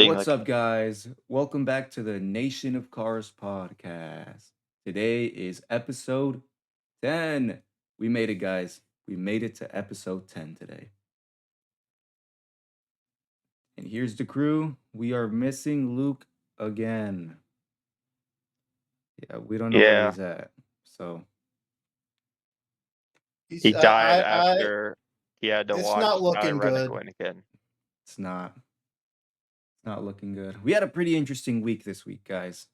What's up, guys? Welcome back to the Nation of Cars podcast. Today is episode 10. We made it, guys. We made it to episode 10 today. And here's the crew. We are missing Luke again. Yeah, we don't know where he's at. So he died after he had to it's watch not looking Rennick good. win again. it's not looking good. We had a pretty interesting week this week, guys.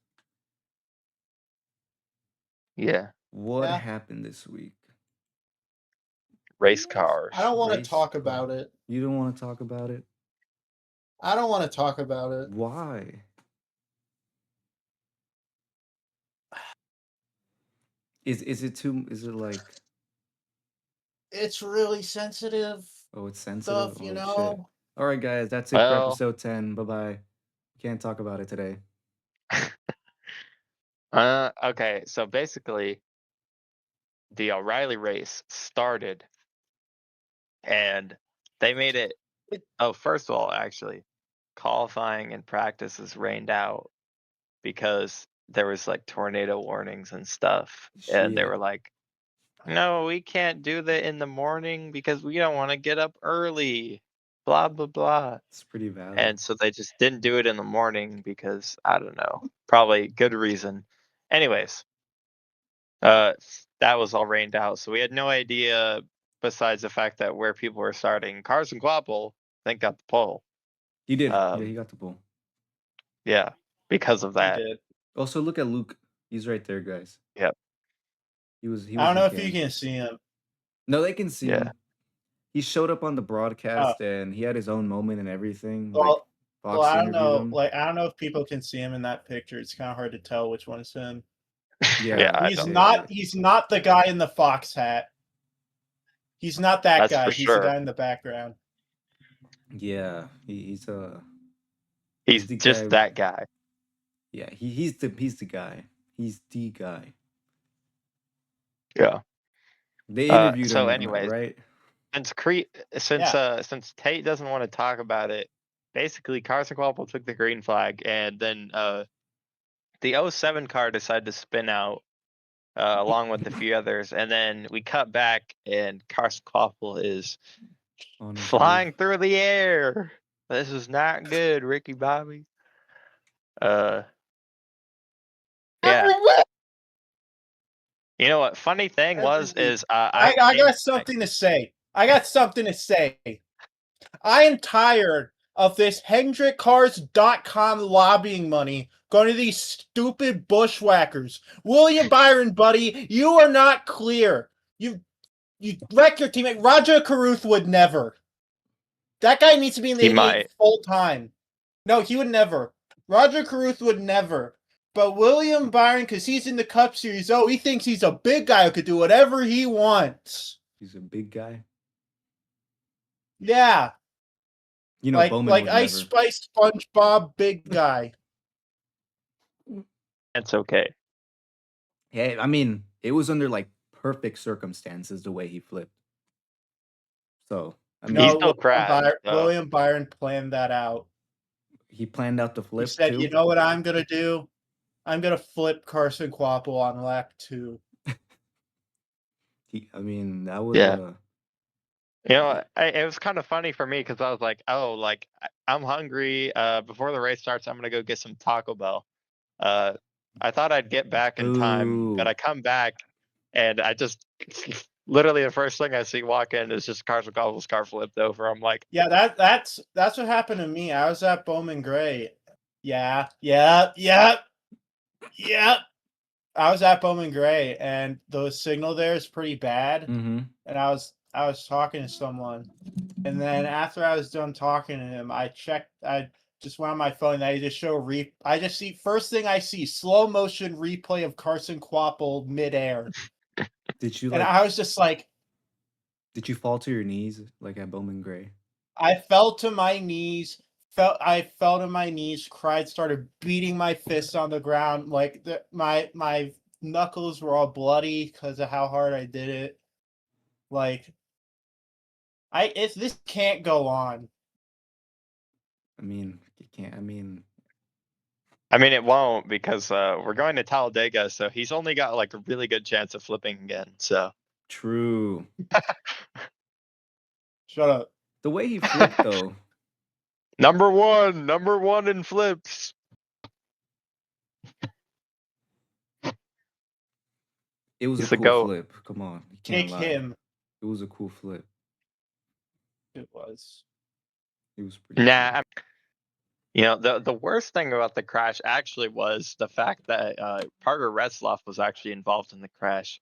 Yeah. What happened this week? Race cars. I don't want to Race talk car. about it. You don't want to talk about it? I don't want to talk about it. Why? Is it like It's really sensitive Oh, it's sensitive. stuff, you Oh, know? shit. All right, guys, that's it for episode 10. Bye-bye. Can't talk about it today. Okay, so basically, the O'Reilly race started, and they made it. Oh, first of all, actually, qualifying and practices rained out because there was like tornado warnings and stuff, and they Shit. were like, "No, we can't do that in the morning because we don't want to get up early." Blah blah blah. It's pretty valid. And so they just didn't do it in the morning because I don't know, probably good reason. Anyways, that was all rained out, so we had no idea. Besides the fact that where people were starting, Carson Kvapil, I think got the pole. He did. Yeah, he got the pole. Yeah, because of that. He did. Also, look at Luke. He's right there, guys. Yep. He was. I don't know if you can see him. No, they can see him. He showed up on the broadcast and he had his own moment and everything. Well, Fox I don't know. him. I don't know if people can see him in that picture. It's kind of hard to tell which one's him. Yeah, he's not the guy in the Fox hat. He's not that That's guy. for He's sure. the guy in the background. Yeah, he's just that guy. Yeah, he's the guy. He's the guy. Yeah. They interviewed him. So anyways, right? Since Tate doesn't want to talk about it, basically Carson Kvapil took the green flag, and then the 07 car decided to spin out along with a few others, and then we cut back, and Carson Kvapil is flying through the air. This is not good, Ricky Bobby. Yeah. You know what? Funny thing is I got something to say. I am tired of this HendrickCars.com lobbying money going to these stupid bushwhackers. William Byron, buddy, you are not clear. You wreck your teammate. Roger Carruth would never. That guy needs to be in the 88 full time. No, he would never. Roger Carruth would never. But William Byron, because he's in the Cup Series, he thinks he's a big guy who could do whatever he wants. He's a big guy? Yeah. You know, Bowman like Ice Spice SpongeBob, big guy. It's okay. Yeah, I mean, it was under like perfect circumstances the way he flipped. So, I mean, he's still crashed. William Byron planned that out. He planned out the flip. He said, too? "You know what I'm gonna do? I'm gonna flip Carson Kvapil on lap 2." I mean, that was you know, it was kind of funny for me because I was like, "Oh, like I'm hungry. Before the race starts, I'm gonna go get some Taco Bell." I thought I'd get back in time, but I come back and I just literally the first thing I see walk in is just Carson Kvapil's car flipped over. I'm like, "Yeah, that's what happened to me. I was at Bowman Gray. Yeah. I was at Bowman Gray, and the signal there is pretty bad. Mm-hmm. And I was talking to someone, and then after I was done talking to him, I just went on my phone and I just see first thing I see slow motion replay of Carson Kvapil midair. Did you? And I was just like, did you fall to your knees like at Bowman Gray? I fell to my knees. I fell to my knees, cried, started beating my fists on the ground. Like my knuckles were all bloody because of how hard I did it. Like, this can't go on. I mean, can't. I mean, it won't because we're going to Talladega, so he's only got like a really good chance of flipping again. So true. Shut up. The way he flipped though. number one in flips. It was He's a the cool GOAT. flip. Come on, you can't Kick lie. him. It was a cool flip. It was. It was pretty. Nah, the worst thing about the crash actually was the fact that Parker Retzlaff was actually involved in the crash.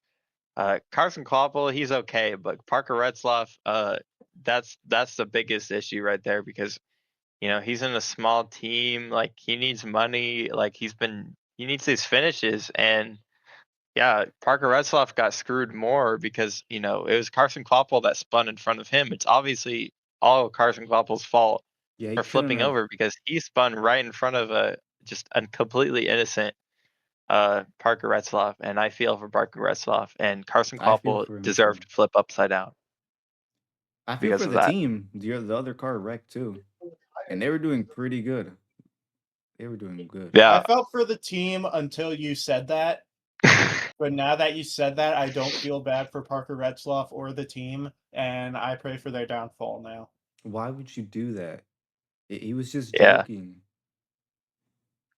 Carson Kvapil, he's okay, but Parker Retzlaff, that's the biggest issue right there because he's in a small team, like he needs money, like he needs these finishes, and yeah, Parker Retzlaff got screwed more because it was Carson Kvapil that spun in front of him. It's obviously all Carson Kvapil's fault Yeah, for flipping over because he spun right in front of just a completely innocent Parker Retzlaff, and I feel for Parker Retzlaff, and Carson I feel Kvapil for him deserved too. to flip upside down. I feel because for of the that. team. The other car wrecked too, and they were doing pretty good. They were doing good. I Yeah. felt for the team until you said that. But now that you said that, I don't feel bad for Parker Retzlaff or the team, and I pray for their downfall now. Why would you do that? He was just Yeah. joking.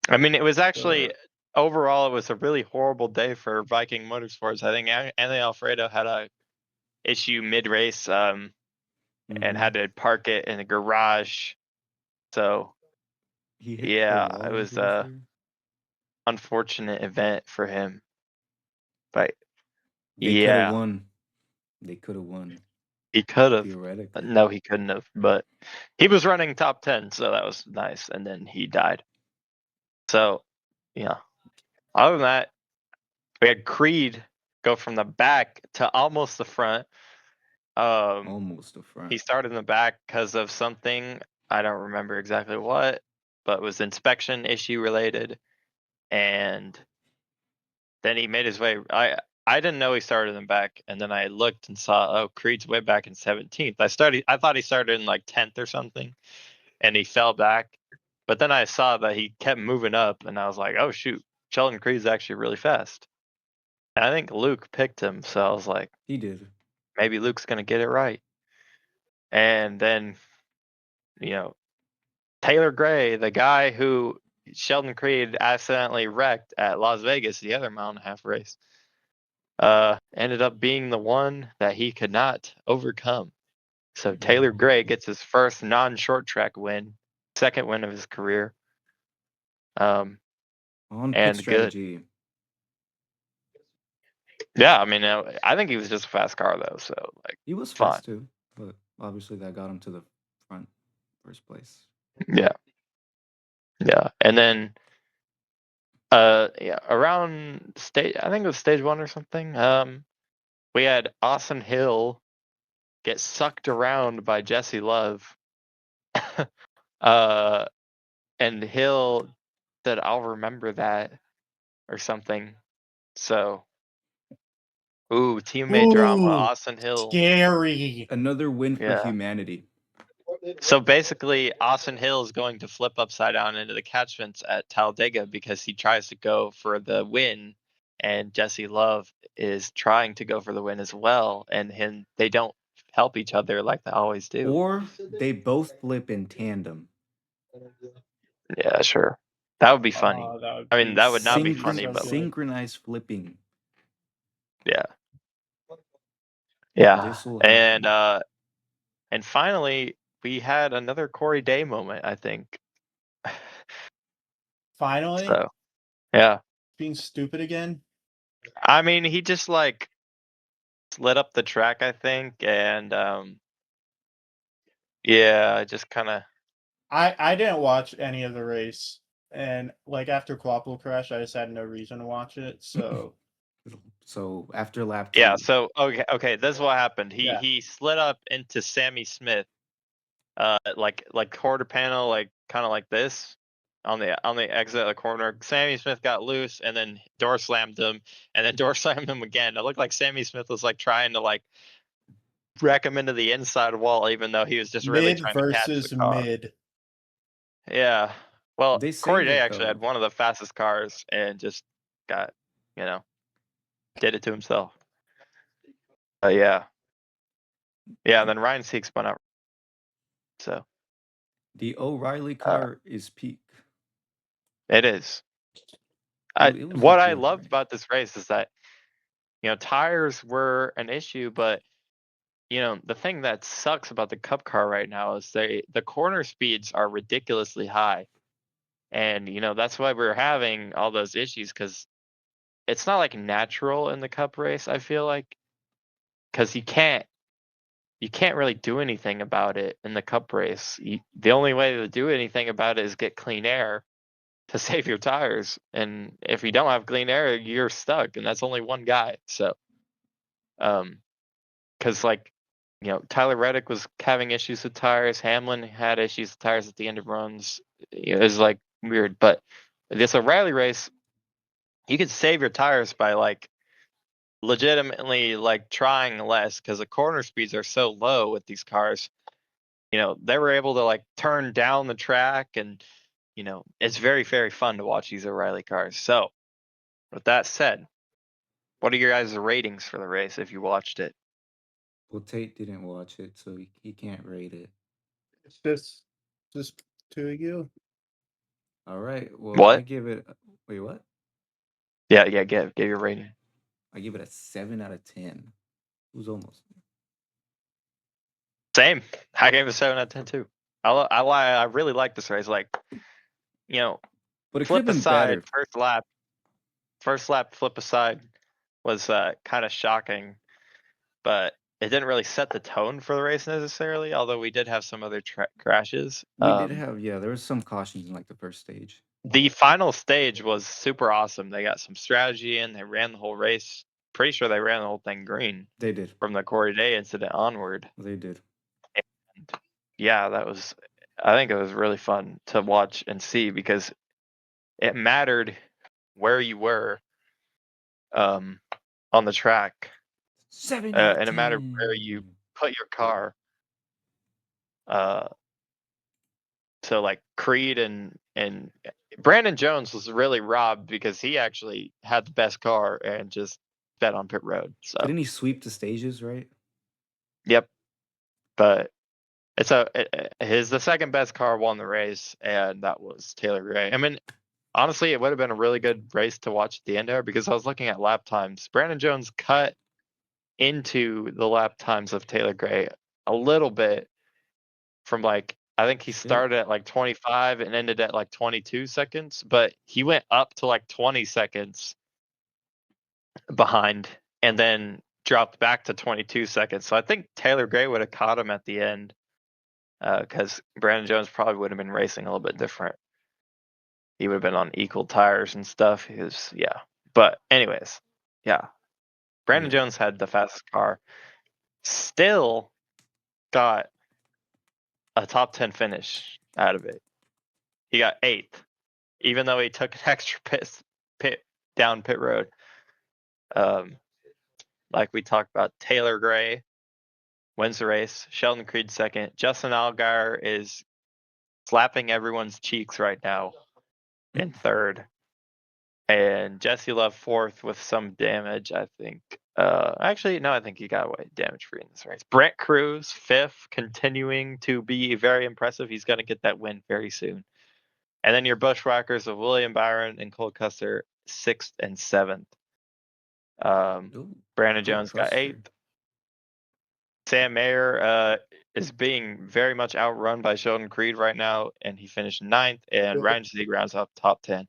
It was actually overall it was a really horrible day for Viking Motorsports. I think Anthony Alfredo had a issue mid race, and had to park it in the garage. So He hit yeah, the wall, it I'm was pretty a sure. unfortunate event for him. But They could have won. They could have won. He could have. Theoretically. No, he couldn't have. But he was running top 10, so that was nice. And then he died. So, yeah. Other than that, we had Creed go from the back to almost the front. Almost the front. He started in the back because of something. I don't remember exactly what, but it was inspection issue related. And then he made his way. I didn't know he started in the back, and then I looked and saw, oh, Creed's way back in 17th. I thought he started in like 10th or something, and he fell back. But then I saw that he kept moving up, and I was like, oh shoot, Sheldon Creed's actually really fast. And I think Luke picked him, so I was like, He did. maybe Luke's gonna get it right. And then, Taylor Gray, the guy who Sheldon Creed accidentally wrecked at Las Vegas, the other mile and a half race, ended up being the one that he could not overcome. So Taylor Gray gets his first non-short track win, second win of his career. On pit strategy. Good. Yeah, I think he was just a fast car though, so like he was fine. fast too, but obviously that got him to the front first place. Yeah. And then around stage, I think it was stage 1 or something, we had Austin Hill get sucked around by Jesse Love. And Hill said, I'll remember that or something. So teammate drama, Austin Hill. Scary. Another win for humanity. So basically, Austin Hill is going to flip upside down into the catch fence at Talladega because he tries to go for the win, and Jesse Love is trying to go for the win as well, and they don't help each other like they always do. Or they both flip in tandem. Yeah, sure. That would be funny. That would not be funny, so but synchronized flipping. Yeah. This will happen. And finally, we had another Corey Day moment, I think. Finally? So, yeah. Being stupid again? He just like lit up the track, I think, and just kind of. I didn't watch any of the race, and like after Kvapil crash, I just had no reason to watch it. So. So after lap 2. Yeah. So okay, this is what happened. He slid up into Sammy Smith, like quarter panel, like kind of like this. On the exit of the corner, Sammy Smith got loose, and then door slammed him, and then door slammed him again. It looked like Sammy Smith was like trying to like wreck him into the inside wall, even though he was just really trying to catch the car. Mid. Yeah, Well, They Corey saved Day it actually had though. one of the fastest cars and just got, did it to himself. Yeah. Yeah, and then Ryan Seek spun out. So The O'Reilly uh, car is peak. it is. It was a What I good loved race. about this race is that, tires were an issue, but the thing that sucks about the Cup car right now is the corner speeds are ridiculously high. And that's why we're having all those issues, because it's not like natural in the Cup race, I feel like, because you can't really do anything about it in the Cup race. The only way to do anything about it is get clean air to save your tires, and if you don't have clean air, you're stuck, and that's only one guy. So because Tyler Reddick was having issues with tires, Hamlin had issues with tires at the end of runs. It was like weird. But this O'Reilly race, you could save your tires by legitimately trying less, because the corner speeds are so low with these cars. They were able to turn down the track, and it's very, very fun to watch these O'Reilly cars. So with that said, what are your guys' ratings for the race if you watched it? Well, Tate didn't watch it, so he can't rate it. It's just to you. All right. Well, I What? give it. Wait, what? Yeah, give your rating. I give it a 7 out of 10. It was almost. Same. I gave it a 7 out of 10 too. I really like this race. But it could have flip been aside, better. first lap flip aside was kind of shocking, but it didn't really set the tone for the race necessarily, although we did have some other crashes. We did have, yeah, there was some cautions in the first stage. The final stage was super awesome. They got some strategy in. They ran the whole race. Pretty sure they ran the whole thing green They did. from the Corey Day incident onward. They did. And yeah, I think it was really fun to watch and see, because it mattered where you were on the track. 7 out of And it 10. mattered where you put your car. So Creed and Brandon Jones was really robbed, because he actually had the best car and just bet on pit road. So Didn't he sweep the stages, right? yep, but the second best car won the race, and that was Taylor Gray. I mean, honestly, it would have been a really good race to watch at the end there, because I was looking at lap times. Brandon Jones cut into the lap times of Taylor Gray a little bit, from I think he started at 25 and ended at 22 seconds, but he went up to 20 seconds behind and then dropped back to 22 seconds. So I think Taylor Gray would have caught him at the end, because Brandon Jones probably would have been racing a little bit different. He would have been on equal tires and stuff. But anyways, yeah. Brandon Jones had the fastest car. Still got a top 10 finish out of it. He got 8th, even though he took an extra pit down pit road. Like we talked about, Taylor Gray wins the race. Sheldon Creed second. Justin Allgaier is slapping everyone's cheeks right now in third. And Jesse Love fourth with some damage, I think. Actually, no, I think he got away damage free in this race. Brent Cruz fifth, continuing to be very impressive. He's going to get that win very soon. And then your bushwhackers of William Byron and Cole Custer, 6th and 7th. Brandon Jones got 8th. Sam Mayer is being very much outrun by Sheldon Creed right now, and he finished 9th. And Ryan Sieg rounds up top 10.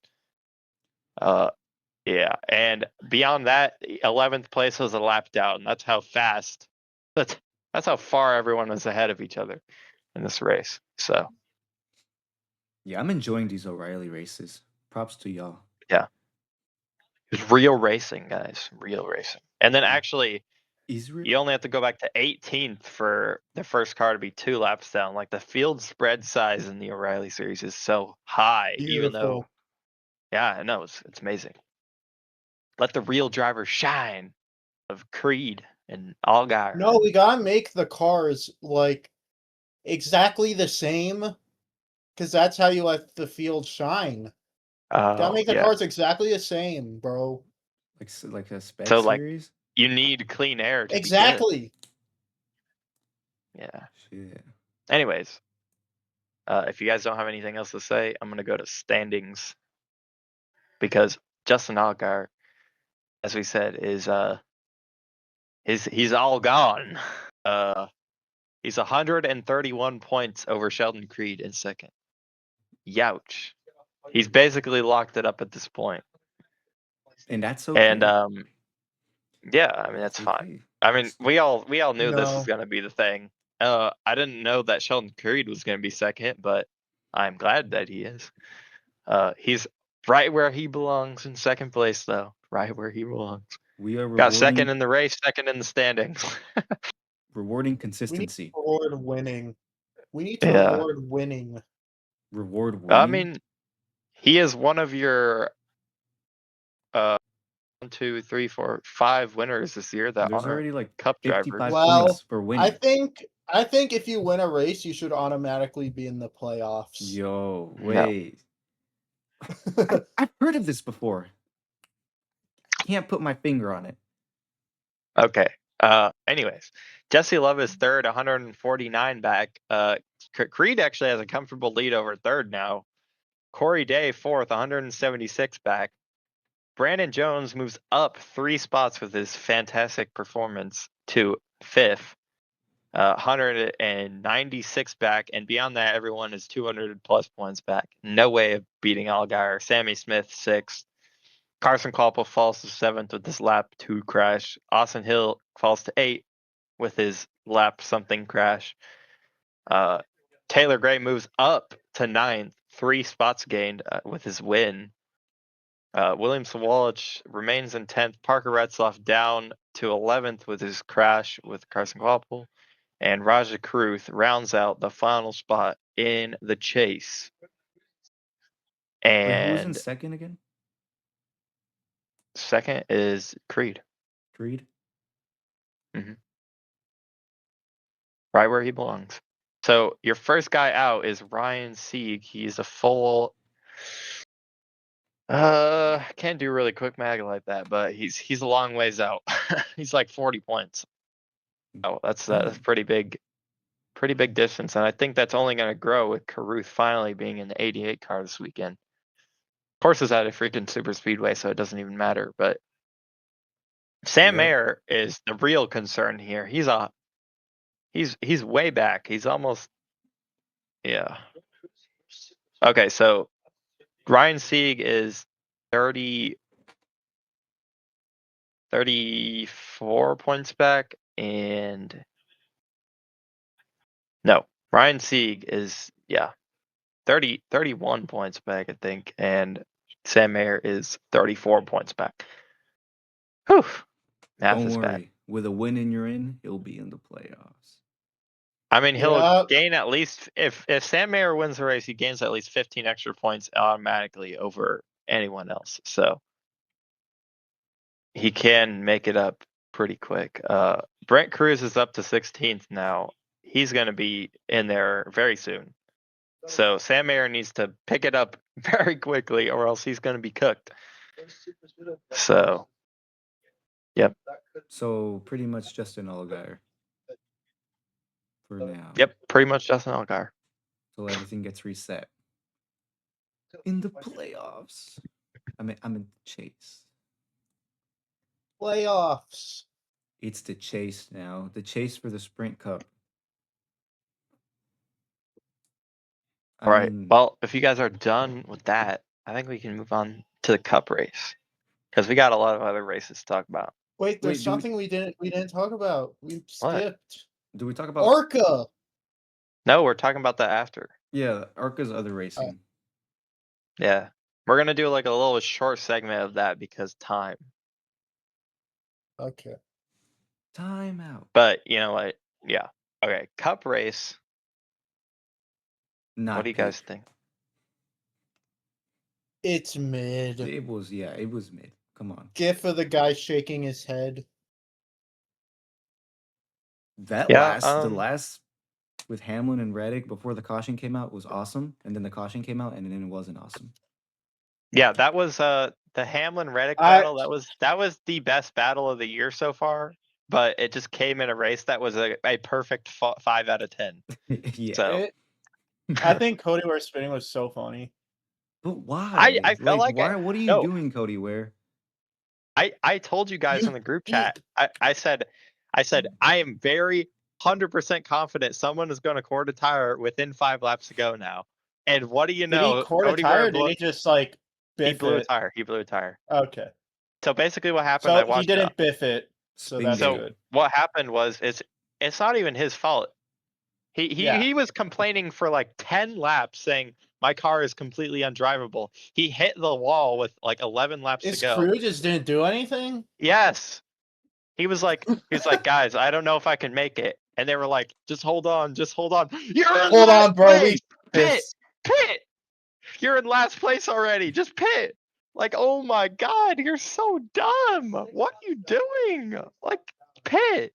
Yeah, and beyond that, 11th place was a lap down. That's how fast. That's how far everyone was ahead of each other in this race. So. Yeah, I'm enjoying these O'Reilly races. Props to y'all. Yeah. It's real racing, guys. Real racing. And then actually, you only have to go back to 18th for the first car to be 2 laps down. The field spread size in the O'Reilly series is so high, even though, yeah, I know, it's amazing. Let the real driver shine of Creed and Allgaier. No, we gotta make the cars exactly the same Because that's how you let the field shine. Gotta Oh, make the yeah. cars exactly the same, bro. Like a spec So, like, series. you need clean air to be good. Exactly. Yeah. Shit. Anyways, if you guys don't have anything else to say, I'm gonna go to standings because Justin Allgaier, as we said, is he's all gone. He's 131 points over Sheldon Creed in second. Youch. He's basically locked it up at this point. And that's okay. And yeah, I mean that's fine. okay. I mean we all knew this was No. gonna be the thing. I didn't know that Sheldon Creed was gonna be second, but I'm glad that he is. He's right where he belongs in second place, though. Right where he belongs. We are Got second rewarding in the race, second in the standings. rewarding We need consistency. to reward winning. We need to Yeah. reward winning. Reward I winning. mean, he is one of your 1, 2, 3, 4, 5 winners this year that There's aren't already like cup 55 drivers. Well, points for winning. I think if you win a race, you should automatically be in the playoffs. Yo, No. wait. I've heard of this before. Can't put my finger on it. Okay. Anyways, Jesse Love is third, 149 back. Creed actually has a comfortable lead over third now. Corey Day fourth, 176 back. Brandon Jones moves up 3 spots with his fantastic performance to fifth, 196 back, and beyond that, everyone is 200 plus points back. No way of beating Allgaier. Sammy Smith sixth. Carson Koppel falls to seventh with his lap 2 crash. Austin Hill falls to 8th with his lap something crash. Taylor Gray moves up to 9th, 3 spots gained with his win. William Sawalich remains in 10th. Parker Retzloff down to 11th with his crash with Carson Koppel. And Raja Kruth rounds out the final spot in the chase. Wait, who was in And second again? second is Creed. Creed? Right where he belongs. So your first guy out is Ryan Sieg. He's a full can't do really quick mag like that, but he's a long ways out. He's like 40 points. Oh, that's pretty big distance, and I think that's only going to grow with Caruth finally being in the 88 car this weekend. Of course, it's at a freaking super speedway, so it doesn't even matter. But Sam Mayer is the real concern here. He's way back. He's almost Okay, so Ryan Sieg is 34 points back, and no, Ryan Sieg is 31 points back, I think, and Sam Mayer is 34 points back. Whew. Math Don't is worry. bad. With a win and you're in, he'll be in the playoffs. I mean, he'll gain at least if Sam Mayer wins the race, he gains at least 15 extra points automatically over anyone else. So he can make it up pretty quick. Brent Cruz is up to 16th now. He's going to be in there very soon. So Sam Mayer needs to pick it up very quickly, or else he's going to be cooked. So, yep. So pretty much Justin Allgaier for now. Yep, pretty much Justin Allgaier. So everything gets reset. In the playoffs. I'm in chase. Playoffs. It's the chase now. The chase for the Sprint Cup. All right. Well, if you guys are done with that, I think we can move on to the Cup race because we got a lot of other races to talk about. Wait, there's something we didn't talk about. We skipped. Do we talk about Orca? No, we're talking about that after. Yeah, Arca's other racing. Yeah. We're going to do like a little short segment of that because time. Okay. Time out. But you know what? Yeah. Okay. Cup race. What do you guys think? It's mid. It was mid. Come on. GIF of the guy shaking his head. The last with Hamlin and Reddick before the caution came out was awesome, and then the caution came out, and then it wasn't awesome. Yeah, that was the Hamlin Reddick I- battle. That was the best battle of the year so far. But it just came in a race that was a perfect 5 out of 10. Yeah. So I think Cody Ware spinning was so funny. But why? I felt like why? What are you no. doing, Cody Ware? I told you guys You in the group did. chat. I said I am very 100% confident someone is going to cord a tire within 5 laps to go now. And what do you Did he know? cord a Cody tire? Ware Or did he just like biff he blew a it? tire. He blew a tire. Okay. So basically, what happened? I So he watched didn't biff it. So Spin that's game. good. what happened was it's not even his fault. He was complaining for like 10 laps saying my car is completely undrivable. He hit the wall with like 11 laps His to go. crew just didn't do anything? Yes. He was like, guys, I don't know if I can make it. And they were like, just hold on. You're in Hold last on, bro. place. Pit. You're in last place already. Just pit. Like, oh my God, you're so dumb. What are you doing? Like, pit.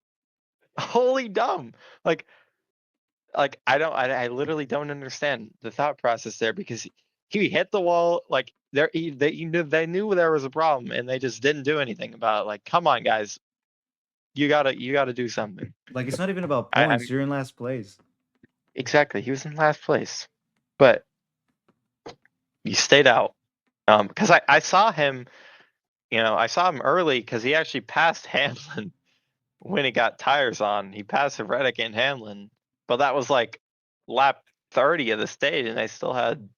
Holy dumb. Like I literally don't understand the thought process there because he hit the wall like they knew there was a problem and they just didn't do anything about it. Like, come on, guys, you gotta do something. Like, it's not even about I- points. You're in last place. Exactly, he was in last place, but you stayed out. Because I saw him, I saw him early because he actually passed Hamlin when he got tires on. He passed Reddick and Hamlin, but that was like lap 30 of the stage, and they still had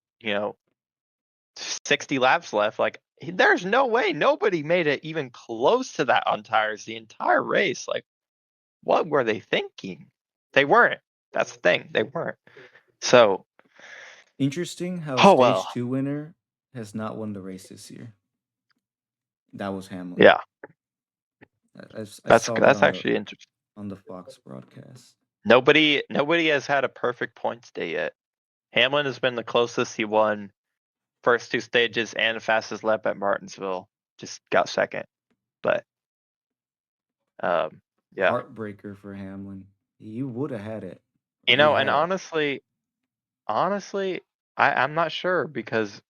60 laps left. Like, there's no way nobody made it even close to that on tires the entire race. Like, what were they thinking? They weren't. That's the thing. They weren't. So, Interesting how oh stage well. 2 winner has not won the race this year. That was Hamlin. Yeah, I that's saw that actually interesting. on the Fox broadcast. Nobody has had a perfect points day yet. Hamlin has been the closest. He won first 2 stages and fastest lap at Martinsville. Just got second, but yeah. Heartbreaker for Hamlin. You would have had it. And He had it. honestly, I'm not sure because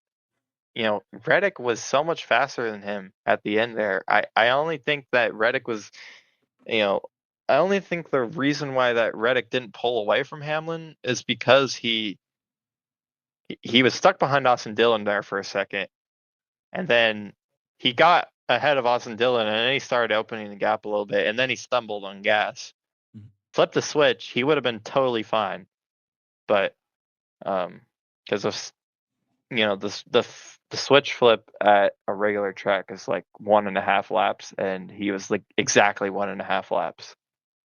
Reddick was so much faster than him at the end there. I only think that Reddick was, I only think the reason why that Reddick didn't pull away from Hamlin is because he was stuck behind Austin Dillon there for a second, and then he got ahead of Austin Dillon, and then he started opening the gap a little bit, and then he stumbled on gas. Mhm. Flipped the switch, he would have been totally fine, but because of the switch flip at a regular track is like 1.5 laps, and he was like exactly 1.5 laps,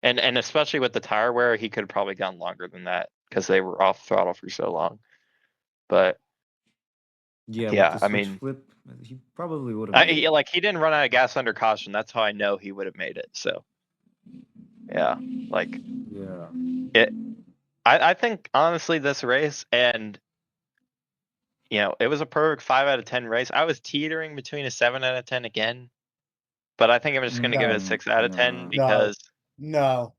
and especially with the tire wear, he could have probably gone longer than that because they were off throttle for so long. But Yeah, yeah, with the I switch mean, flip, he probably would have made it. he didn't run out of gas under caution. That's how I know he would have made it. So yeah, like Yeah. I think honestly this race, and it was a perfect 5 out of 10 race. I was teetering between a 7 out of 10 again, but I think I'm just going to give it a 6 out of 10 No. because No.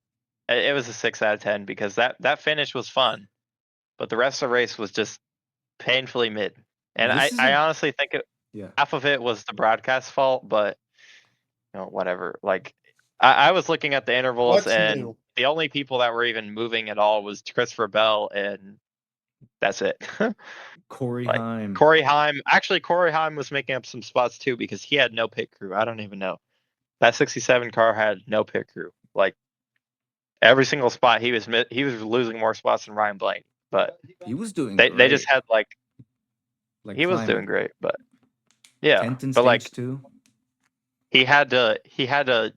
it was a 6 out of 10 because that finish was fun, but the rest of the race was just painfully mid. And This is I a- honestly think Yeah. half of it was the broadcast fault, but whatever. Like, I was looking at the intervals, What's and new? the only people that were even moving at all was Christopher Bell, and that's it. Corey Like, Heim. Corey Heim was making up some spots too because he had no pit crew. I don't even know. That 67 car had no pit crew. Like, every single spot he was losing more spots than Ryan Blaney, but He was doing they great. just had like he was climbing. doing great, but yeah, 10th in but like stage 2. he had to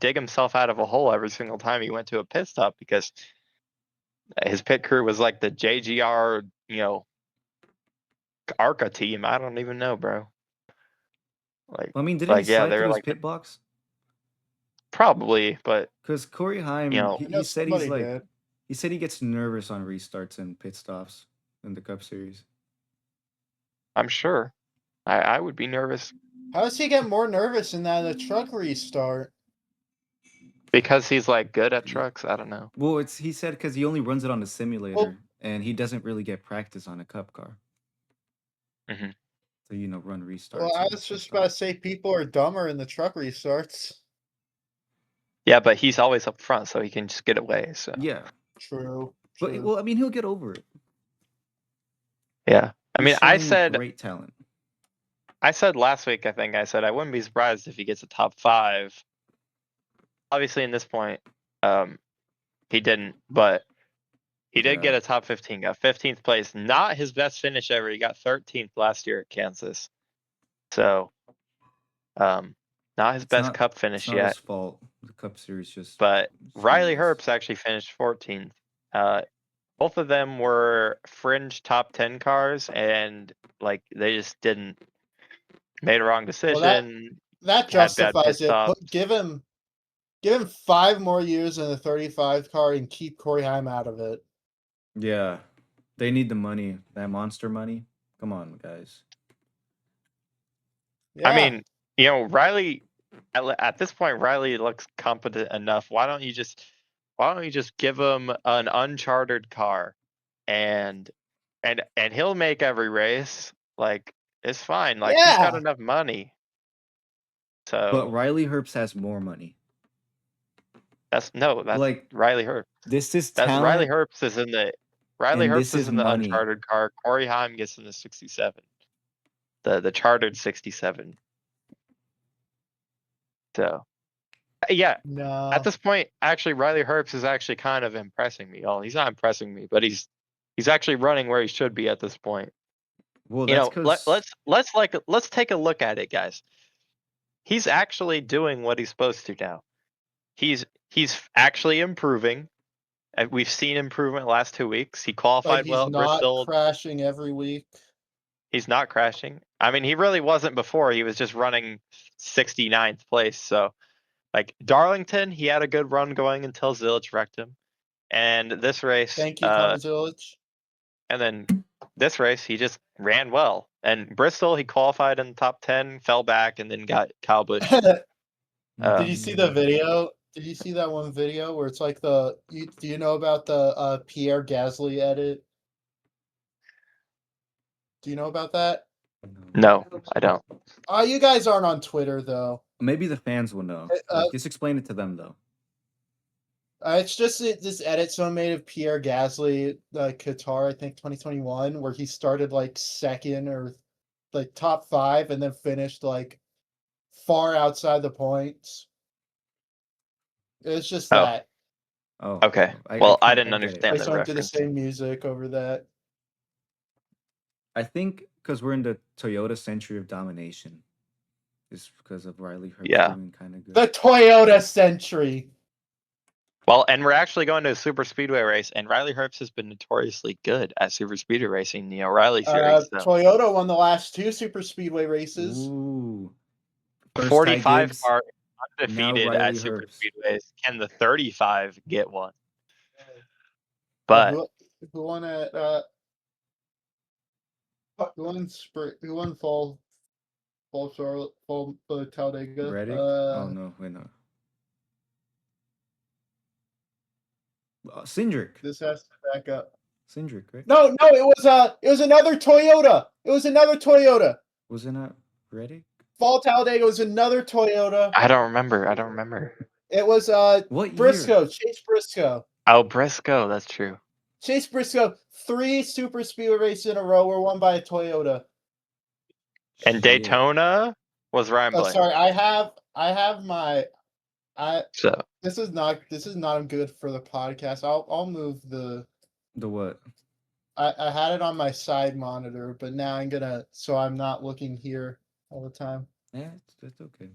dig himself out of a hole every single time he went to a pit stop because his pit crew was like the JGR, ARCA team. I don't even know, bro. Like, I mean, didn't he yeah, slide they're through his like pit box? probably, but Because Corey Heim, I he said he's somebody like, did. he said he gets nervous on restarts and pit stops in the Cup Series. I'm sure I would be nervous. How does he get more nervous in that a truck restart? Because he's like good at trucks. I don't know. Well, he said because he only runs it on the simulator and he doesn't really get practice on a cup car. Mhm. So run restarts. Well, I was just about to say people are dumber in the truck restarts. Yeah, but he's always up front, so he can just get away. So Yeah, True. but well, I mean, he'll get over it. yeah, I mean, I He's said great talent. I said last week. I said I wouldn't be surprised if he gets a top 5. Obviously, in this point, he didn't, but he did get a top 15. Got 15th place. Not his best finish ever. He got 13th last year at Kansas. So, not his best Cup finish it's not yet. his fault. The Cup Series just. But Riley Herbst actually finished 14th. Both of them were fringe top 10 cars, and like they just didn't made a wrong decision. That justifies it. Give him 5 more years in the 35 car and keep Corey Heim out of it. Yeah, they need the money, that monster money. Come on, guys. Yeah. I mean, Riley. At this point, Riley looks competent enough. Why don't you just give him an uncharted car, and he'll make every race. Like, it's fine. Like, he's got enough money. So, but Riley Herbst has more money. That's like Riley Herbst. This is talent. Riley Herbst is in the uncharted car. Corey Heim gets in the 67, the chartered 67. So, yeah. No. At this point, actually, Riley Herbst is actually kind of impressing me. He's not impressing me, but he's actually running where he should be at this point. Well, that's let's take a look at it, guys. He's actually doing what he's supposed to now. He's actually improving. We've seen improvement last 2 weeks. He qualified well at Bristol. He's not crashing every week. He's not crashing. I mean, he really wasn't before. He was just running 69th place. So, like, Darlington, he had a good run going until Zilich wrecked him. And this race... Thank you, Connor Zilich. And then this race, he just ran well. And Bristol, he qualified in the top 10, fell back, and then got Kyle Busch. Did you see the video? Did you see that one video where it's like do you know about the Pierre Gasly edit? Do you know about that? No, I don't. You guys aren't on Twitter, though. Maybe the fans will know. Just explain it to them, though. It's just this edit someone made of Pierre Gasly, Qatar, I think 2021, where he started like second or like top 5 and then finished like far outside the points. It's just that. Oh, okay. Well, I didn't understand that reference. Do the same music over that. I think because we're in the Toyota century of domination, is because of Riley Herbst doing kind of good. The Toyota century. Well, and we're actually going to a super speedway race, and Riley Herbst has been notoriously good at super speedway racing, the O'Reilly series. Toyota won the last 2 super speedway races. Ooh. 45 car undefeated at super speedways. Can the 35 get one? But who won at who won fall Charlotte, fall Talladega? Reddick? Oh no, wait, no. Cindric. This has to back up. Cindric, right? No, it was another Toyota. Was it not Reddick? Fall Talladega was another Toyota. I don't remember. It was what Briscoe, year? Chase Briscoe. Oh, Briscoe, that's true. Chase Briscoe, 3 super speedway races in a row were won by a Toyota. And Daytona was Ryan Blaney. Sorry, I have my this is not good for the podcast. I'll move the what? I had it on my side monitor, but now so I'm not looking here all the time. Yeah, it's okay.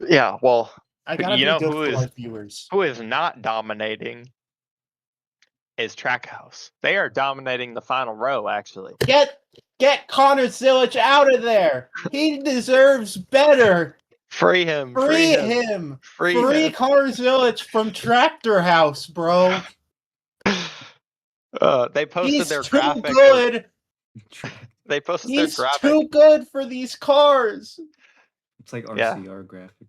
Yeah, well, I gotta be good for my viewers. Who is not dominating is Trackhouse. They are dominating the final row, actually. Get Connor Zilich out of there. He deserves better. Free him. Free him. Free Connor Zilich from Tractor House, bro. They posted their graphic. He's too good. They posted their graphic. He's too good for these cars. It's like RCR graphic.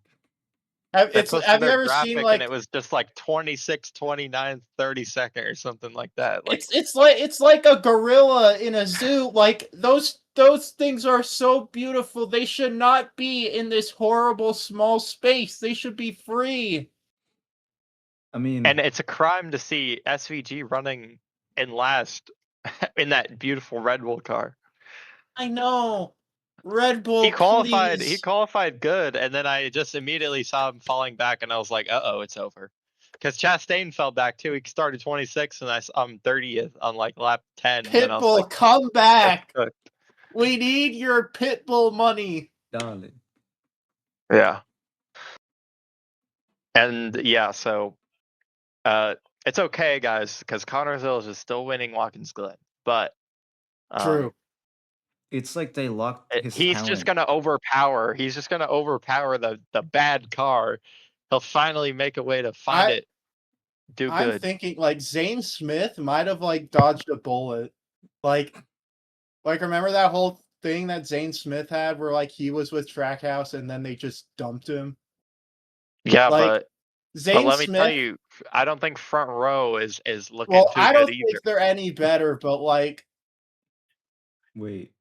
They Have posted you their ever seen graphic and it like was just like 26, 29, 32nd or something like that. Like it's like a gorilla in a zoo. Like those things are so beautiful. They should not be in this horrible small space. They should be free. I mean, and it's a crime to see SVG running in last in that beautiful Red Bull car. I know. Red Bull, He please. qualified good, and then I just immediately saw him falling back, and I was like, "Uh-oh, it's over." Because Chastain fell back too. He started 26th, and I'm 30th on like lap 10. And then I was like, Pitbull, come back. "Good." We need your Pitbull money. darling. Yeah. And yeah, so it's okay, guys, because Connor Zills is still winning Watkins Glen, but True. It's like they locked his he's talent. just gonna overpower. He's just gonna overpower the bad car. He'll finally make a way to find it. Do I'm good. thinking like Zane Smith might have like dodged a bullet. Like remember that whole thing that Zane Smith had where like he was with Trackhouse and then they just dumped him? Yeah, Like but Zane let me tell Smith. you, I don't think front row is looking Well, too I good don't either. think they're any better, but like Wait,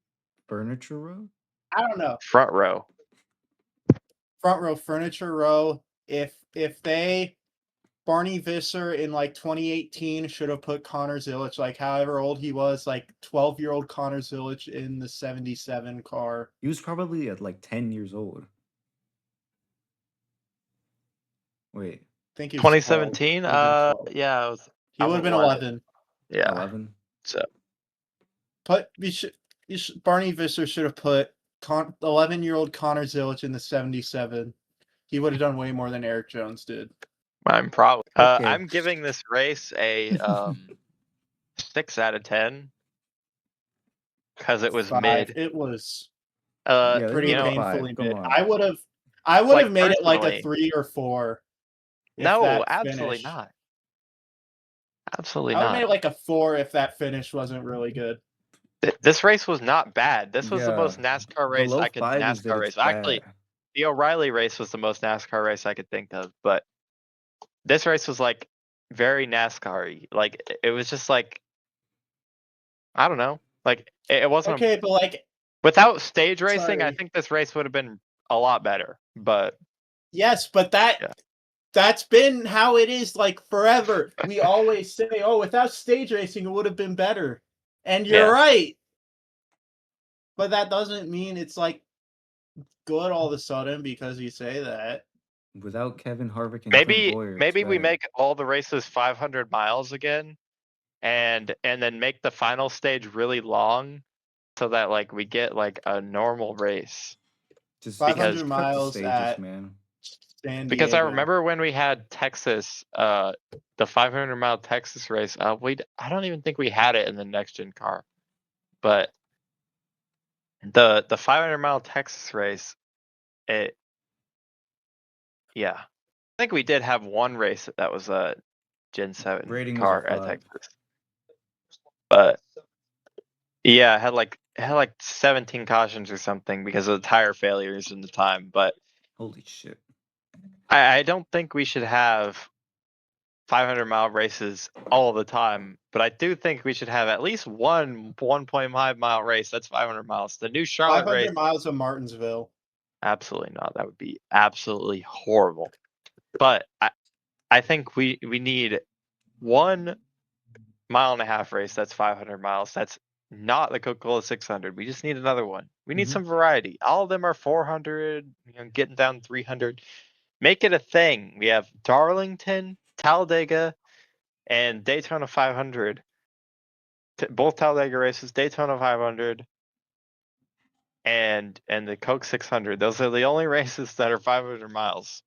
furniture row? I don't know. Front row. Front row, furniture row. If they Barney Visser in like 2018 should have put Connor Zilic, like however old he was, like 12-year-old Connor Zilic in the 77 car. He was probably at like 10 years old. I Wait, think he was 2017? 12. Yeah, He would have been 11. Yeah. 11? So But Barney Visser should have put 11-year-old Connor Zilic in the 77. He would have done way more than Eric Jones did. I'm probably Okay. I'm giving this race a 6 out of 10 because it was 5. mid. It was Yeah, pretty you know, painfully 5. Come mid. on. I would have Like, made it like a personally. 3 or 4. if No, that absolutely finish- not. Absolutely I would have made not. it like a 4 if that finish wasn't really good. This race was not bad. This was the Yeah, most NASCAR race below I could 5 is that NASCAR it's race. Actually, bad. the O'Reilly race was the most NASCAR race I could think of, but this race was like very NASCAR-y. Like it was just like I don't know. Like it wasn't Okay, but like without stage racing, I sorry. think this race would have been a lot better. But Yes, but Yeah. that's been how it is like forever. We always say, "Oh, without stage racing, it would have been better," and you're Yeah. right. But that doesn't mean it's like good all of a sudden because you say that. Without Kevin Harvick and Clint maybe Boyer, it's maybe we bad. make all the races 500 miles again, and then make the final stage really long, so that like we get like a normal race. Just 500 because- cut the miles stages, at man. San Because I Diego. remember when we had Texas, the 500-mile Texas race. I don't even think we had it in the next gen car, but the 500-mile Texas race, yeah, I think we did have one race that was a Gen 7 Rating was car a at 5. Texas, but yeah, it had like 17 cautions or something because of the tire failures in the time. But Holy shit. I don't think we should have 500-mile races all the time, but I do think we should have at least one 1.5 mile race. That's 500 miles. The new Charlotte 500 race, miles of Martinsville. absolutely not. That would be absolutely horrible. But I think we need 1.5 mile race. That's 500 miles. That's not the Coca-Cola 600. We just need another one. We need Mhm. some variety. All of them are 400, getting down 300. Make it a thing. We have Darlington, Talladega, and Daytona 500. Both Talladega races, Daytona 500, and the Coke 600. Those are the only races that are 500 miles.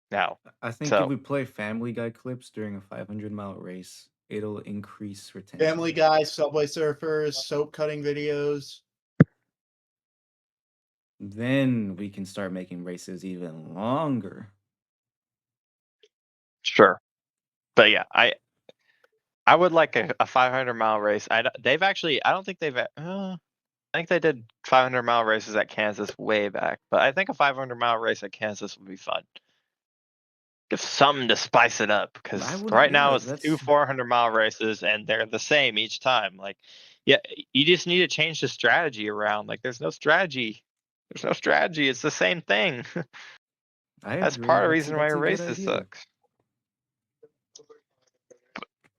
Now, I think So- if we play Family Guy clips during a 500-mile race, it'll increase retention. Family Guy, Subway Surfers, soap cutting videos. Then we can start making races even longer. sure, but yeah, I would like a 500-mile race. I don't think they've. I think they did 500-mile races at Kansas way back, but I think a 500-mile race at Kansas would be fun. Give something to spice it up, I because wouldn't- right now yeah, it's that's- 2 400-mile races and they're the same each time. Like, yeah, you just need to change the strategy around. Like, there's no strategy. There's no strategy. It's the same thing. I That's agree. part of the That's- reason why that's a good races idea. sucks.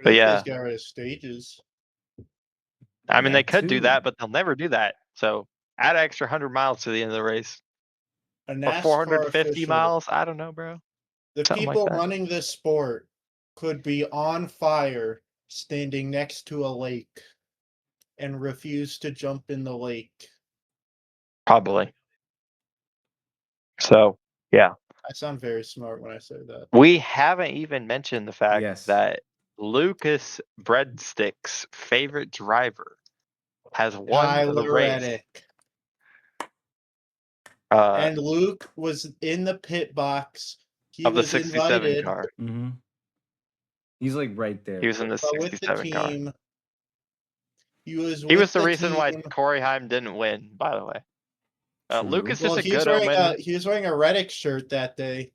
But yeah. guys got rid of stages. I mean, they That could do too. that, but they'll never do that. So add an extra 100 miles to the end of the race. A Or NASCAR 450 official, miles. I don't know, bro. the something like people that. running this sport could be on fire standing next to a lake and refuse to jump in the lake. Probably. So, yeah. I sound very smart when I say that. We haven't even mentioned the fact Yes. that Lucas Breadstick's favorite driver has won the Tyler race. Reddick. Uh, And Luke was in the pit box. He of the was 67 invited, car. Mm-hmm. He's like right there. He was in the but with the 67 car. team. He was He with was the the reason why team. Corey Heim didn't win, by the way. True. Lucas Well, is a he was good wearing omen. he was wearing a Reddick shirt that day.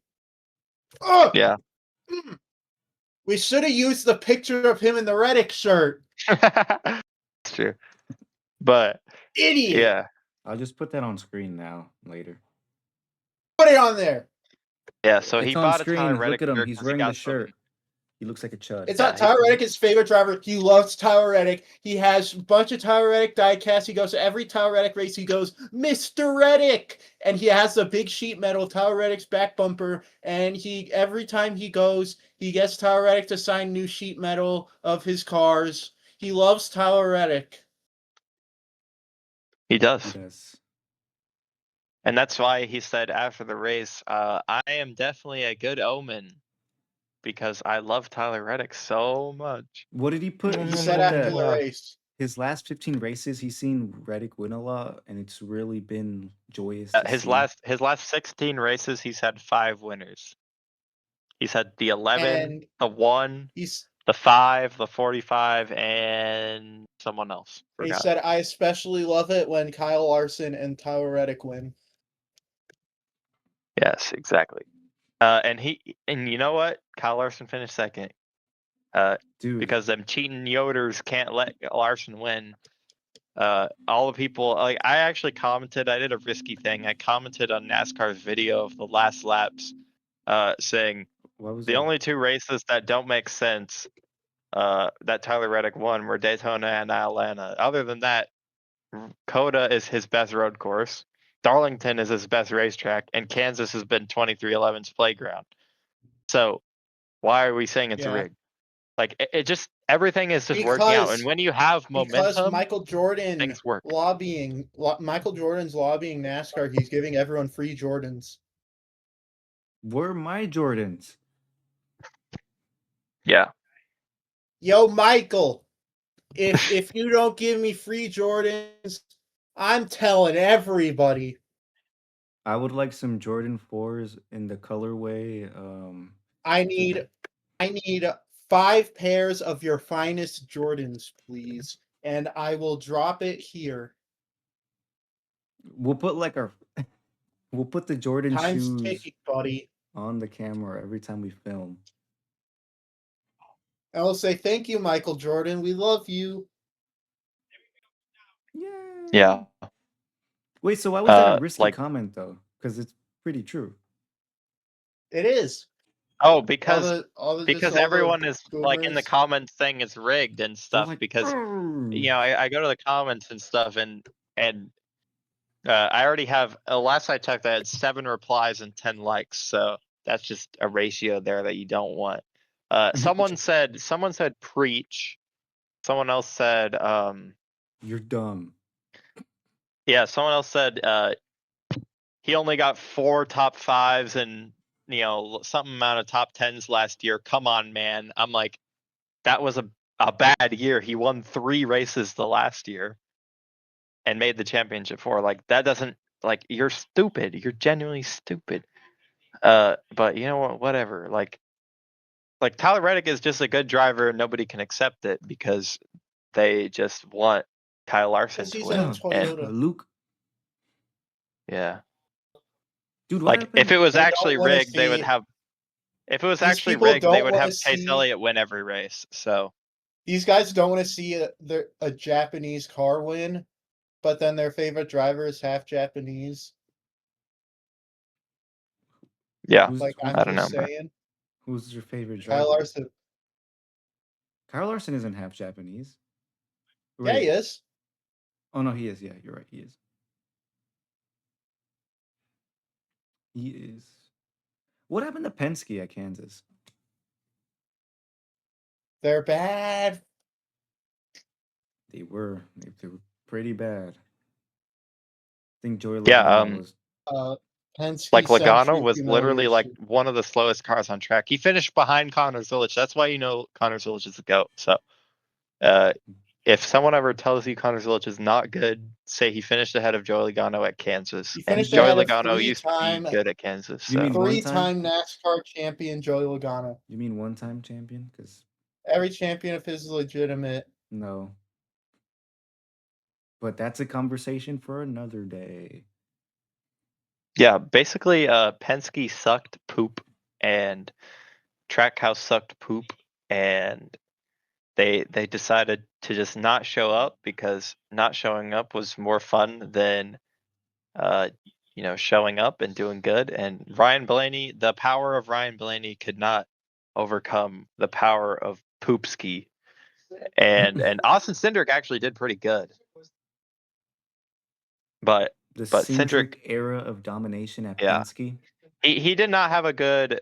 Oh! Yeah. We should have used the picture of him in the Reddick shirt. It's true. But, Idiot. yeah. I'll just put that on screen now later. Put it on there. Yeah, so he It's on bought a screen. Tyler Look Reddick at him. shirt He's 'cause he wearing the got some- shirt. He looks like a chud. It's Yeah, not Tyler Reddick, his favorite driver. He loves Tyler Reddick. He has a bunch of Tyler Reddick diecasts. He goes to every Tyler Reddick race. He goes, Mr. Reddick. And he has a big sheet metal of Tyler Reddick's back bumper. And every time he goes, he gets Tyler Reddick to sign new sheet metal of his cars. He loves Tyler Reddick. He does. Yes. And that's why he said after the race, I am definitely a good omen because I love Tyler Reddick so much. What did he put? He He said said after that the race. his last 15 races, he's seen Reddick win a lot, and it's really been joyous. His last 16 races, he's had 5 winners. He's had the 11, And the 1, he's the 5, the 45, and someone else. he Forgot. said, I especially love it when Kyle Larson and Tyler Reddick win. Yes, exactly. And you know what? Kyle Larson finished second. Dude, Because them cheating Yoders can't let Larson win. All the people, like, I actually commented. I did a risky thing. I commented on NASCAR's video of the last laps, saying what was the that? only 2 races that don't make sense that Tyler Reddick won were Daytona and Atlanta. Other than that, Coda is his best road course. Darlington is his best racetrack, and Kansas has been 2311's playground. So why are we saying it's Yeah. rigged? Like, it just, everything is just working out. And when you have Because momentum, Michael Jordan things work. Michael Jordan's lobbying NASCAR, he's giving everyone free Jordans. Where are my Jordans? Yeah. Yo, Michael, if you don't give me free Jordans, I'm telling everybody. I would like some Jordan 4s in the colorway. I need 5 pairs of your finest Jordans, please, and I will drop it here. We'll put like we'll put the Jordan Time's shoes ticking, buddy. on the camera every time we film. I will say thank you, Michael Jordan. We love you. Yay. Yeah. Wait, so why was that a risky like- comment though? Because it's pretty true. It is. Oh, because all because the everyone is like in the boomers. comments saying it's rigged and They're stuff like, because "Arr." you know I go to the comments and stuff and I already have last I checked I had 7 replies and 10 likes, so that's just a ratio there that you don't want. Someone said preach. Someone else said You're dumb. yeah, someone else said he only got 4 top 5s and something amount of top 10s last year. Come on, man. I'm like, that was a bad year. He won 3 races the last year and made the championship 4. Like, that doesn't, like, you're stupid. You're genuinely stupid. But you know what? Whatever. Like Tyler Reddick is just a good driver and nobody can accept it because they just want Kyle Larson Because to he's win. in a And, Toyota. Luke, yeah. dude, what Like, if happened? it was They don't actually wanna rigged, they would see- have If it was These actually people rigged, they don't would wanna have Chase see- Elliott win every race. So These guys don't want to see a Japanese car win, but then their favorite driver is half Japanese. yeah, Who's Like, I'm I don't know, just man. saying. who's your favorite Kyle driver? Larson. Kyle Larson isn't half Japanese. Yeah, he Wait. is. Oh no, he is. Yeah, you're right. He is. He is. What happened to Penske at Kansas? They're bad. They were pretty bad. I think Joey Yeah, Logano was. Penske like Logano century was literally like humiliation. one of the slowest cars on track. He finished behind Connor Zilic. That's why you know Connor Zilic is the GOAT. So if someone ever tells you Connor Zilic is not good, say he finished ahead of Joey Logano at Kansas. He And finished Joey ahead of Logano used to be three-time good at Kansas. You mean So one time? three-time NASCAR champion Joey Logano. You mean one-time champion? Because Every champion of his is legitimate. no. But that's a conversation for another day. yeah, basically Penske sucked poop and Trackhouse sucked poop, and they decided to just not show up because not showing up was more fun than showing up and doing good. And Ryan Blaney, the power of Ryan Blaney could not overcome the power of Poopski. And Austin Cindric actually did pretty good. But The Cindric, Cindric era of domination at yeah. Penske. he did not have a good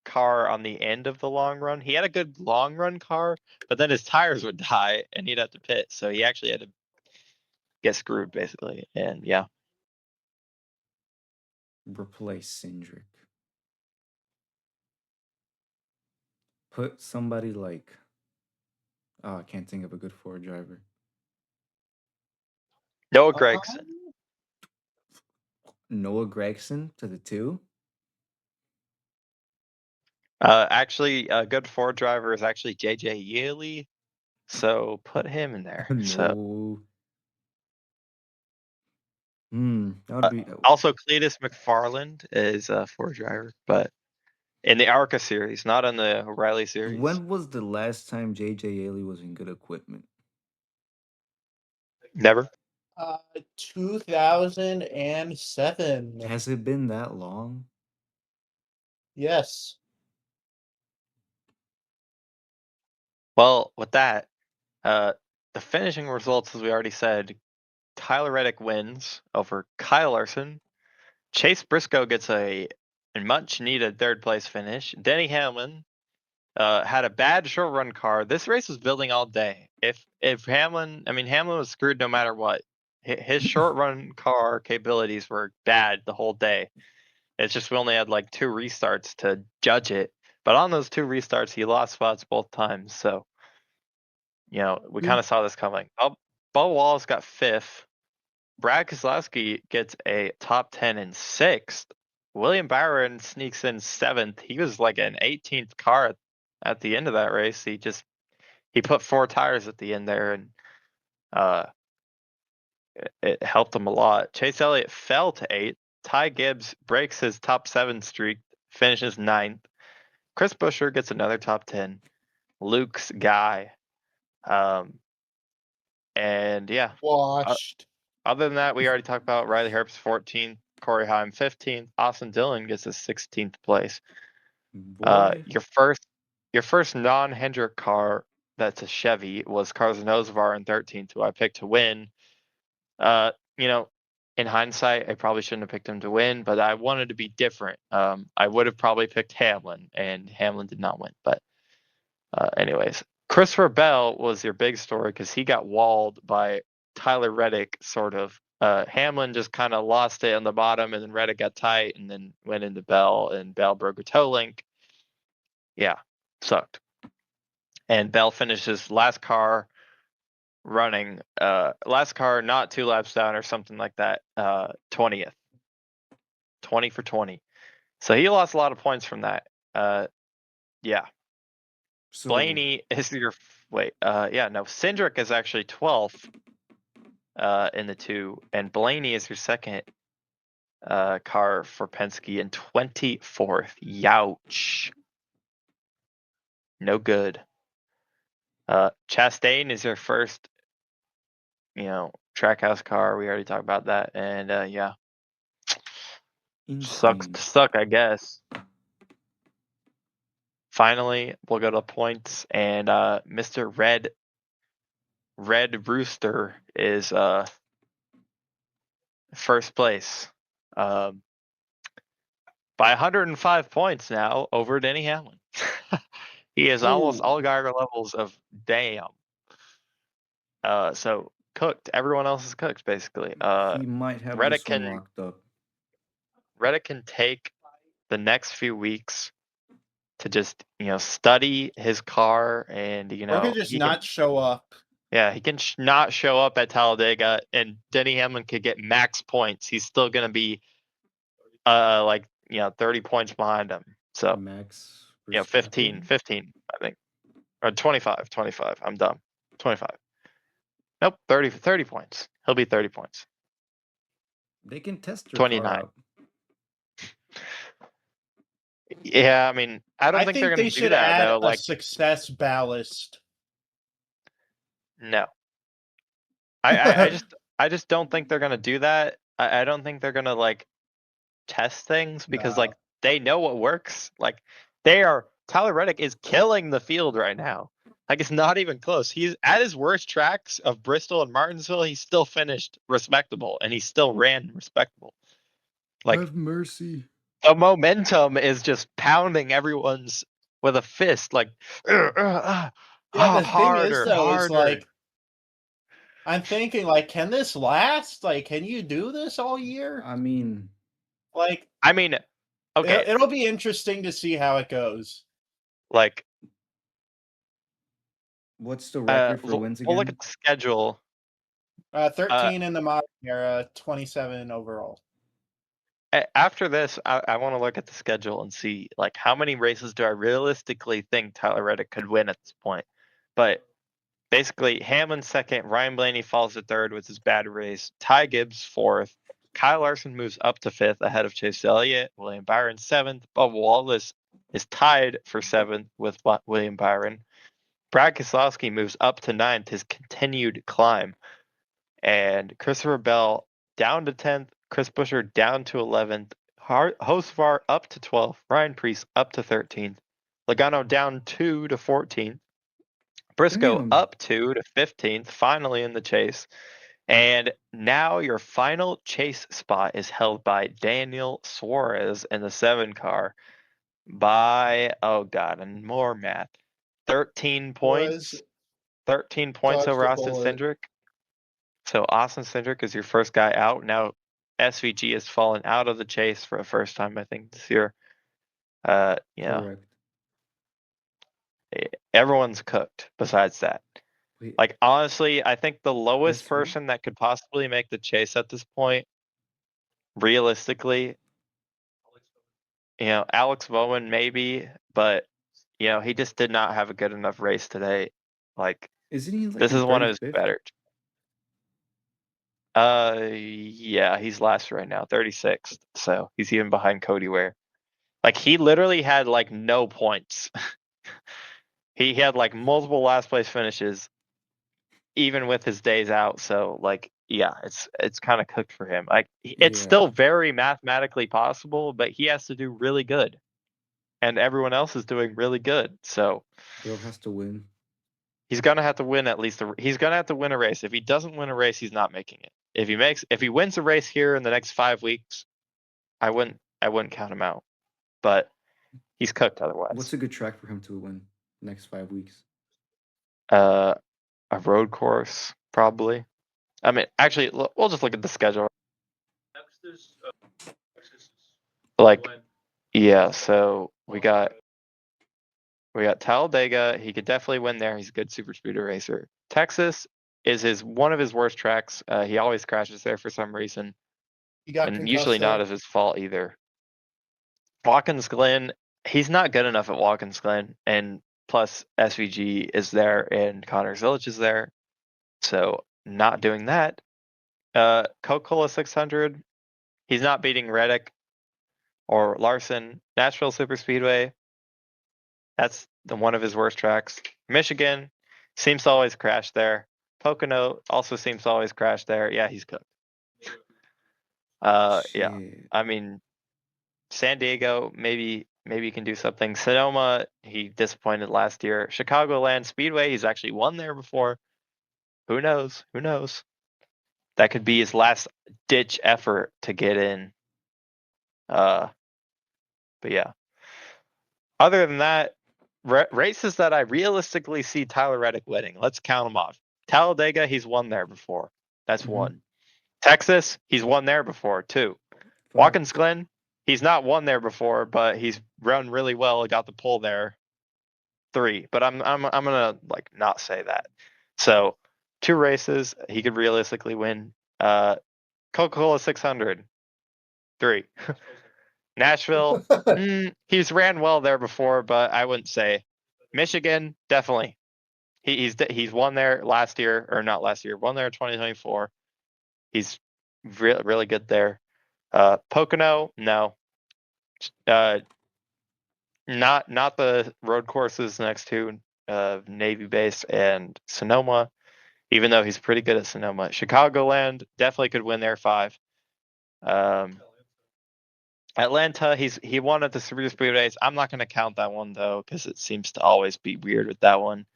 car on the end of the long run. He had a good long run car, but then his tires would die and he'd have to pit. So he actually had to get screwed basically. And yeah. Replace Cindric. Put somebody like. Oh, I can't think of a good Ford driver. Noah Gragson. Noah Gragson to the 2. Actually, a good Ford driver is actually JJ Yealy. So put him in there. So No. That would be. also Cletus McFarland is a Ford driver, but in the ARCA series, not in the O'Reilly series. When was the last time JJ Yaley was in good equipment? Never. 2007. Has it been that long? Yes. Well, with that, the finishing results, as we already said, Tyler Reddick wins over Kyle Larson. Chase Briscoe gets a much needed third place finish. Denny Hamlin had a bad short run car. This race was building all day. If Hamlin was screwed no matter what. His short run car capabilities were bad the whole day. It's just we only had like 2 restarts to judge it. But on those 2 restarts, he lost spots both times. So, we kind of saw this coming. Bo Wallace got 5th. Brad Keselowski gets a top 10 in 6th. William Byron sneaks in 7th. He was like an 18th car at the end of that race. He put 4 tires at the end there, and it helped him a lot. Chase Elliott fell to 8th. Ty Gibbs breaks his top 7 streak, finishes 9th. Chris Buescher gets another top 10. Luke's guy. And yeah. Washed. Other than that, we already talked about Riley Herbst 14th, Corey Heim 15th, Austin Dillon gets a 16th place. Boy. Your first non-Hendrick car that's a Chevy was Carlos Nozavar in 13th, who I picked to win. In hindsight, I probably shouldn't have picked him to win, but I wanted to be different. I would have probably picked Hamlin, and Hamlin did not win. But anyways, Christopher Bell was your big story because he got walled by Tyler Reddick, sort of. Hamlin just kind of lost it on the bottom, and then Reddick got tight, and then went into Bell, and Bell broke a toe link. Yeah, sucked. And Bell finished his last car running, last car not 2 laps down or something like that, 20th. 20 for 20. So he lost a lot of points from that. Yeah. So, Blaney is your Cindric is actually 12th in the 2, and Blaney is your second car for Penske in 24th. Youch. no good. Chastain is your first, trackhouse car. We already talked about that, and yeah, sucks Insane. to suck, I guess. Finally, we'll go to points, and Mr. Red Rooster is first place, by 105 points now over Denny Hamlin. He is almost Ooh. all Geiger levels of damn. So cooked. Everyone else is cooked basically. He might have Reddick this one can locked up. Reddick can take the next few weeks to just study his car, and Or could just he can not show up. he can not show up at Talladega, and Denny Hamlin could get max points. He's still gonna be 30 points behind him. So Max 15 Verstappen. I think, or 25. I'm dumb. 25. Nope, 30 points. He'll be 30 points. They can test their car 29. out. Yeah, I mean, I don't I think think they're they gonna do should that add though. a Like, success ballast. no, I just don't think they're gonna do that. I don't think they're gonna like test things because No. like they know what works. Like Tyler Reddick is killing the field right now. Like it's not even close. He's at his worst tracks of Bristol and Martinsville. He still finished respectable, and he still ran respectable. Like Have mercy. the momentum is just pounding everyone's with a fist. Like Yeah, the thing is, harder, though, is harder. like, I'm thinking, like, can this last? Like, can you do this all year? I mean, Like, Okay, it'll be interesting to see how it goes. like what's the record for wins we'll look again? at the schedule. 13 in the modern era, 27 overall. After this, I want to look at the schedule and see like how many races do I realistically think Tyler Reddick could win at this point. But basically, Hamlin second, Ryan Blaney falls to third with his bad race, Ty Gibbs fourth, Kyle Larson moves up to fifth ahead of Chase Elliott, William Byron seventh, Bubba Wallace is tied for seventh with William Byron. Brad Keselowski moves up to ninth, his continued climb, and Christopher Bell down to 10th, Chris Buescher down to 11th, Hocevar up to 12th, Ryan Preece up to 13th, Logano down 2 to 14th, Briscoe Damn. up 2 to 15th, finally in the chase. And now your final chase spot is held by Daniel Suarez in the 7 car by, oh God, and more math, 13 points. 13 points Dodged over a Austin bullet. Cindric. So Austin Cindric is your first guy out. Now SVG has fallen out of the chase for the first time, I think, this year. Correct. Everyone's cooked besides that. Wait, Like, honestly, I think the lowest That's who? person that could possibly make the chase at this point, realistically, Alex Bowman maybe, but, he just did not have a good enough race today. Like, isn't he like this in is one of his 35th? better. Yeah, he's last right now, 36th. So he's even behind Cody Ware. Like he literally had like no points. He had like multiple last place finishes, even with his days out. So like, yeah, it's kind of cooked for him. Like it's Yeah. still very mathematically possible, but he has to do really good, and everyone else is doing really good. So Bro has to win. he's gonna have to win at least. He's gonna have to win a race. If he doesn't win a race, he's not making it. If he wins a race here in the next 5 weeks, I wouldn't count him out. But he's cooked otherwise. What's a good track for him to win next 5 weeks? A road course, probably. I mean, actually, we'll just look at the schedule. Like, yeah, so we got Talladega. He could definitely win there. He's a good super speeder racer. Texas is one of his worst tracks. He always crashes there for some reason, He got and usually concussed not there. as his fault either. Watkins Glen, he's not good enough at Watkins Glen, and plus SVG is there and Connor Zilic is there, so not doing that. Coca-Cola 600, he's not beating Reddick or Larson. Nashville Super Speedway, that's one of his worst tracks. Michigan seems to always crash there. Pocono also seems to always crash there. Yeah, he's cooked. Yeah. Shit. I mean, San Diego, maybe he can do something. Sonoma, he disappointed last year. Chicagoland Speedway, he's actually won there before. Who knows? Who knows? That could be his last ditch effort to get in. But yeah. Other than that, races that I realistically see Tyler Reddick winning. Let's count them off. Talladega, he's won there before. That's Mhm. one. Texas, he's won there before, two. Facts. Watkins Glen, he's not won there before, but he's run really well. Got the pole there. 3. But I'm gonna like not say that. So 2 races he could realistically win. Coca-Cola 600. 3. Nashville, he's ran well there before, but I wouldn't say. Michigan, definitely. He's won there last year, or not last year, won there in 2024. He's really good there. Pocono, no. Not the road courses next to Navy Base and Sonoma, even though he's pretty good at Sonoma. Chicagoland, definitely could win there 5. Atlanta, he won at the Super Speedways. I'm not going to count that one though, because it seems to always be weird with that one.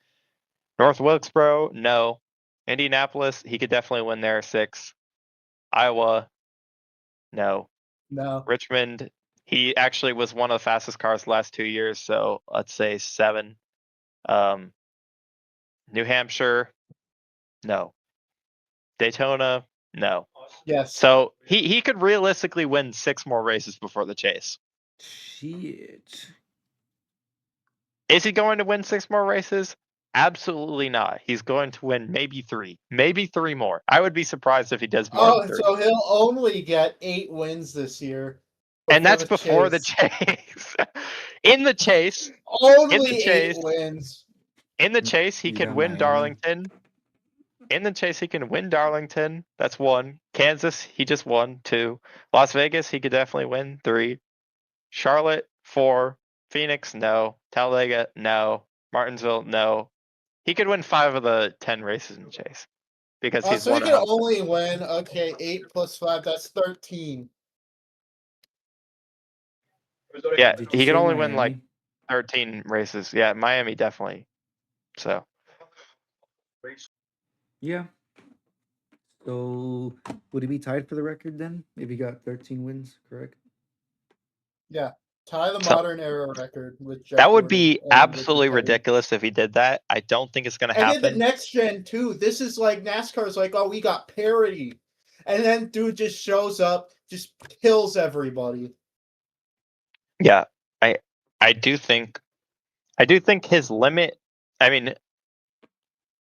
North Wilkesboro, no. Indianapolis, he could definitely win there 6. Iowa, no. No. Richmond, he actually was one of the fastest cars the last 2 years, so let's say 7. New Hampshire, no. Daytona, no. Yes. So he could realistically win 6 more races before the chase. Shit. Is he going to win 6 more races? Absolutely not. He's going to win maybe 3 more. I would be surprised if he does more than 3. So he'll only get 8 wins this year. And that's before the chase. In the chase, Only chase. 8 wins. In the chase, he You could got win Miami. Darlington. In the chase, he can win Darlington. That's 1. Kansas, he just won 2. Las Vegas, he could definitely win 3. Charlotte, 4. Phoenix, no. Talladega, no. Martinsville, no. He could win 5 of the 10 races in the chase because he's So he won can enough. only win, 8 plus 5, that's 13. Yeah, Did you he can say only win like Miami? 13 races. Yeah, Miami definitely. So Yeah. So would he be tied for the record then? If he got 13 wins, correct? Yeah. Tie the So- modern era record with Jeff that would Gordon be and absolutely Richard Petty. ridiculous if he did that. I don't think it's going to And in the happen. next gen too, this is like NASCAR's like, oh, we got parity. And then dude just shows up, just kills everybody. Yeah, I do think his limit. I mean,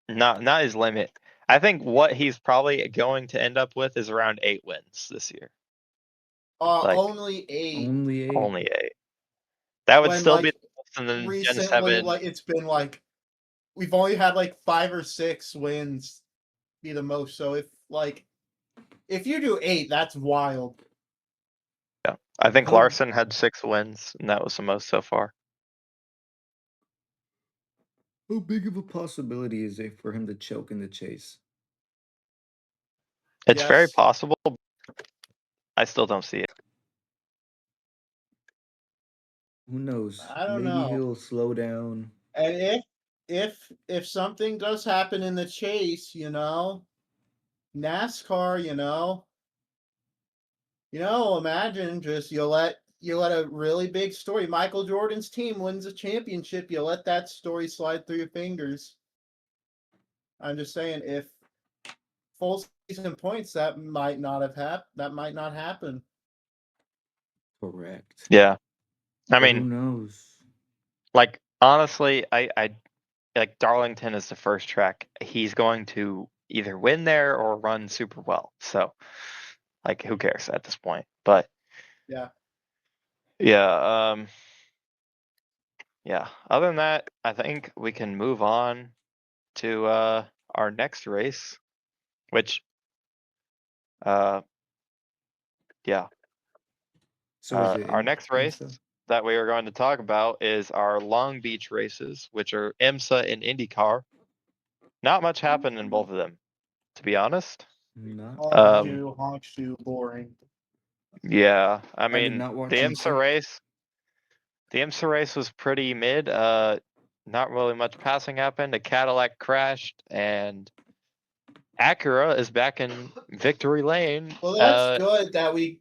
not his limit. I think what he's probably going to end up with is around 8 wins this year. Like, Only 8. Only 8. Only 8. That would When, still like, be the most in the Gen recently, 7. like it's been like we've only had like 5 or 6 wins be the most. So if you do 8, that's wild. Yeah, I think How- Larson had 6 wins, and that was the most so far. How big of a possibility is it for him to choke in the chase? It's very Yes. possible. I still don't see it. Who knows? I don't Maybe know. he'll slow down. And if something does happen in the chase, NASCAR, imagine just you let a really big story. Michael Jordan's team wins a championship. You let that story slide through your fingers. I'm just saying, if full season points, that might not happen. Correct. Yeah. I But who mean, knows? like, honestly, I like Darlington is the first track. He's going to either win there or run super well. So, like, who cares at this point? But Yeah. yeah, yeah. Other than that, I think we can move on to our next race, which yeah. So is it Our in next race IMSA? that we are going to talk about is our Long Beach races, which are IMSA and IndyCar. Not much happened in both of them, to be honest. Not Honk shoe, boring. Yeah, I I did mean, not watch the IMSA. IMSA race was pretty mid. Not really much passing happened. A Cadillac crashed, and Acura is back in victory lane. Well, that's good that we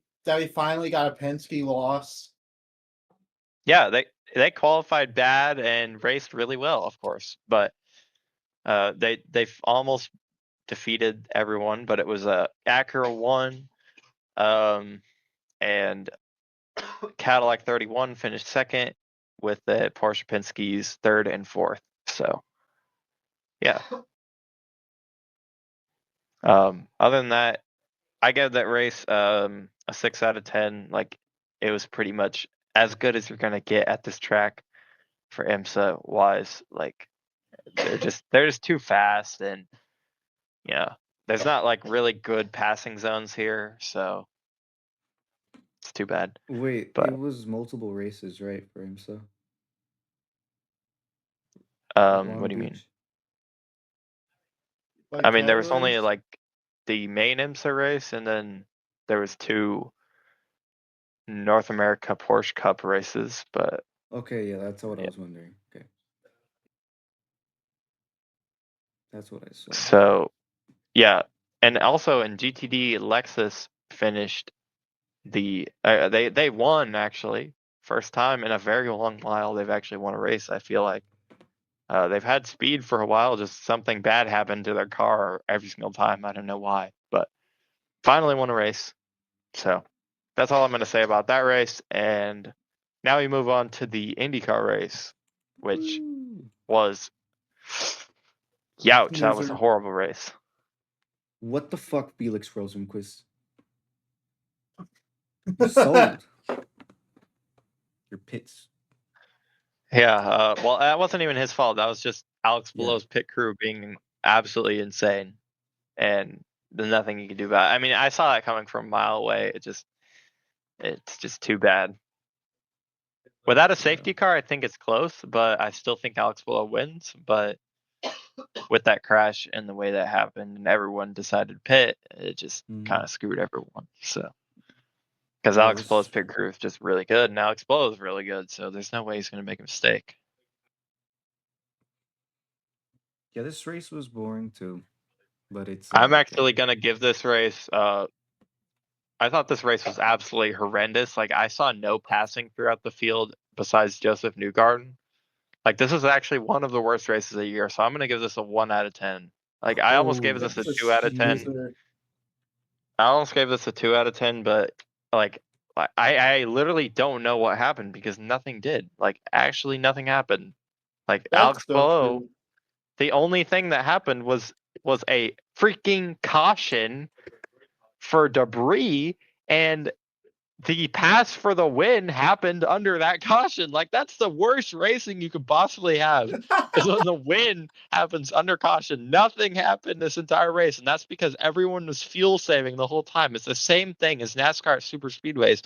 finally got a Penske loss. Yeah, they qualified bad and raced really well, of course, but they've almost defeated everyone. But it was Acura won, and Cadillac 31 finished second, with the Porsche Penske's third and fourth. So, yeah. Other than that, I gave that race a 6 out of 10. Like, it was pretty much as good as you're gonna get at this track for IMSA wise. Like, they're just too fast, and yeah, there's not like really good passing zones here, so it's too bad. Wait, But it was multiple races, right, for IMSA? what do you mean? Beach? I mean, there was only like the main IMSA race, and then there was 2 North America Porsche Cup races. But Okay, yeah, that's what I was wondering. Okay. That's what I saw. so yeah, and also in GTD, Lexus finished they won, actually. First time in a very long while they've actually won a race. I feel like they've had speed for a while, just something bad happened to their car every single time. I don't know why, but finally won a race. So that's all I'm going to say about that race. And now we move on to the IndyCar race, which Woo. was youch. That was a Loser. horrible race. What the fuck, Felix Rosenquist? You sold your pits. Yeah, well, that wasn't even his fault. That was just Alex Yeah. Below's pit crew being absolutely insane, and there's nothing you can do about it. I mean, I saw that coming from a mile away. It's just too bad. Without a safety car, I think it's close, but I still think Alex Below wins. But with that crash and the way that happened, and everyone decided to pit, it just kind of screwed everyone. So, because Yeah, Alex Below's pit crew is just really good, and Alex Below is really good, so there's no way he's going to make a mistake. Yeah, this race was boring too, but it's. I'm actually gonna give this race. I thought this race was absolutely horrendous. Like, I saw no passing throughout the field besides Joseph Newgarden. Like, this is actually one of the worst races of the year. So I'm gonna give this a 1 out of 10. Like, I almost gave this a 2 out of 10. I almost gave this a 2 out of 10, but like, I literally don't know what happened because nothing did. Like, actually, nothing happened. Like, Alex Below, the only thing that happened was a freaking caution for debris, and the pass for the win happened under that caution. Like, that's the worst racing you could possibly have, is when the win happens under caution. Nothing happened this entire race, and that's because everyone was fuel saving the whole time. It's the same thing as NASCAR at super speedways,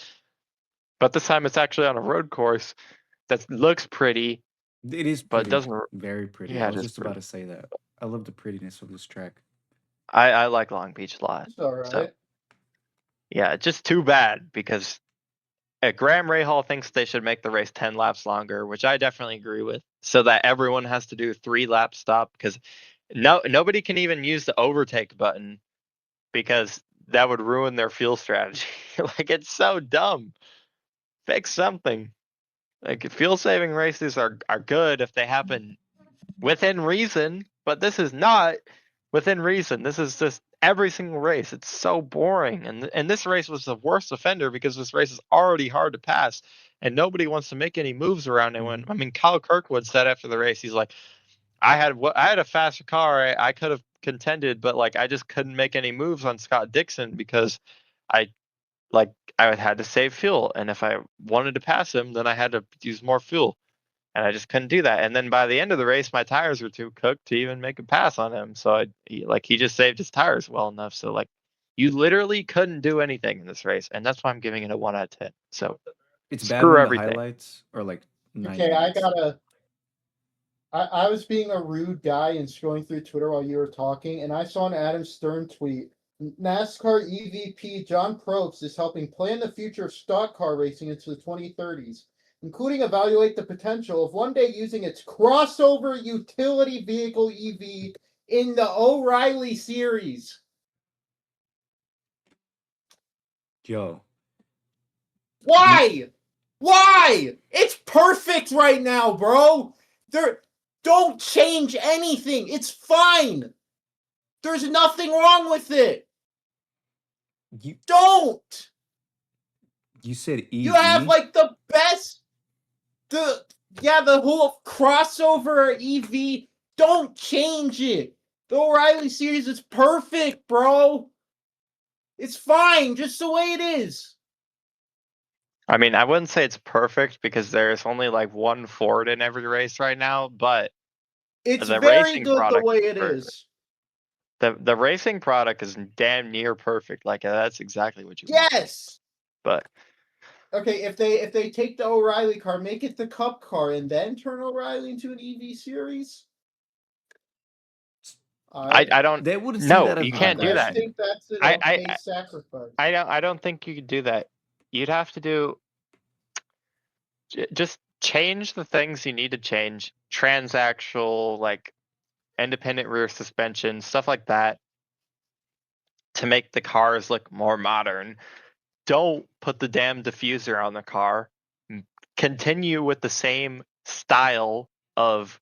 but this time it's actually on a road course that looks pretty. It is But pretty, it doesn't. very pretty. Yeah, I was just about to say that. I love the prettiness of this track. I like Long Beach a lot. It's all right. So, yeah, it's just too bad because Graham Rahal thinks they should make the race 10 laps longer, which I definitely agree with, so that everyone has to do 3-lap stop, because nobody can even use the overtake button because that would ruin their fuel strategy. Like, it's so dumb. Fix something. Like, fuel saving races are good if they happen within reason, but this is not within reason. This is just every single race. It's so boring, and this race was the worst offender because this race is already hard to pass, and nobody wants to make any moves around anyone. I mean, Kyle Kirkwood said after the race, he's like, I had a faster car. I could have contended, but like, I just couldn't make any moves on Scott Dixon because I I had to save fuel, and if I wanted to pass him, then I had to use more fuel. And I just couldn't do that. And then by the end of the race, my tires were too cooked to even make a pass on him. So he just saved his tires well enough. So, like, you literally couldn't do anything in this race, and that's why I'm giving it a 1 out of 10. So It's bad Screw when the everything. highlights are like 9 Okay, minutes. I was being a rude guy and scrolling through Twitter while you were talking, and I saw an Adam Stern tweet. NASCAR EVP John Probst is helping plan the future of stock car racing into the 2030s, including evaluate the potential of one day using its crossover utility vehicle EV in the O'Reilly series. Yo, Why? Why? It's perfect right now, bro. Don't change anything. It's fine. There's nothing wrong with it. you Don't. you said EV. You have like the best the whole crossover EV. Don't change it. The O'Reilly series is perfect, bro. It's fine just the way it is. I mean, I wouldn't say it's perfect because there's only like one Ford in every race right now, but It's the very racing good the product way is it perfect. is. The racing product is damn near perfect. Like that's exactly what you want. Yes. But Okay, if they take the O'Reilly car, make it the Cup car, and then turn O'Reilly into an EV series, I don't They wouldn't see no, that as you an can't do I that. think that's an I okay I sacrifice. I don't think you could do that. You'd have to do just change the things you need to change. Transaxle, like independent rear suspension, stuff like that, to make the cars look more modern. Don't put the damn diffuser on the car. Continue with the same style of,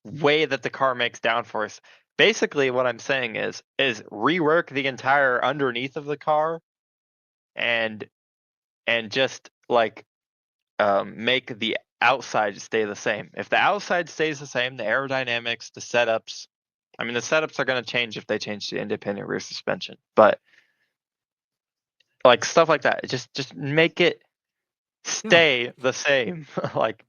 way that the car makes downforce. Basically, what I'm saying is rework the entire underneath of the car, and just like make the outside stay the same. If the outside stays the same, the aerodynamics, the setups. I mean, the setups are going to change if they change to independent rear suspension, but like stuff like that. Just make it stay the same. Like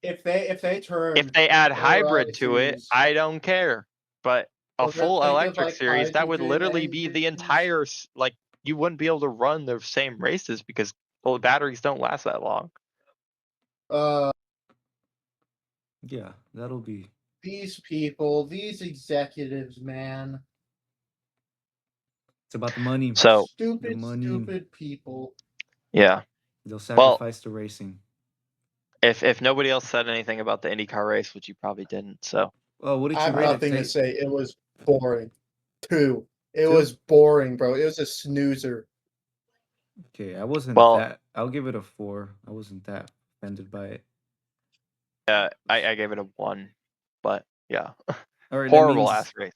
If they turn if they add hybrid O'Reilly to it, series, I don't care. But a or if full they did electric like series, that would hydrogen literally be the engines, entire like you wouldn't be able to run the same races because the batteries don't last that long. Yeah, that'll be. these people, these executives, man, It's about the money. So The money. stupid people. yeah. They'll Well, sacrifice the racing. if nobody else said anything about the IndyCar race, which you probably didn't, so Oh, what did I you have rate it? nothing to say. It was boring. It Two? was boring, bro. It was a snoozer. Okay, I wasn't well, that. I'll give it a 4. I wasn't that offended by it. I gave it a 1, but yeah, All right, that horrible means ass race.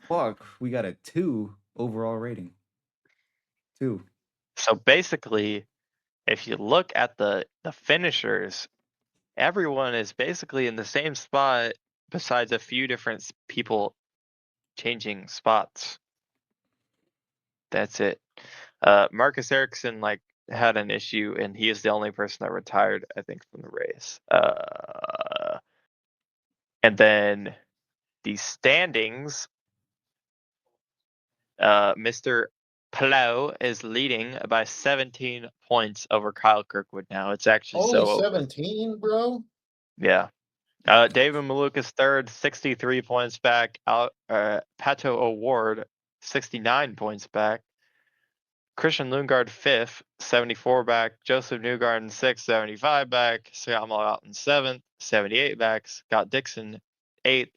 fuck. We got a 2 overall rating. 2. So basically, if you look at the finishers, everyone is basically in the same spot, besides a few different people changing spots. That's it. Marcus Ericsson had an issue, and he is the only person that retired, I think, from the race. And then the standings, Mr. Plow is leading by 17 points over Kyle Kirkwood now. It's actually Only so open. 17, bro. Yeah. David Maluk is third, 63 points back. Pato O'Ward, 69 points back. Christian Lundgaard fifth, 74 back. Joseph Newgarden sixth, 75 back. Scott Malott 7th, 78 back. Scott Dixon 8th.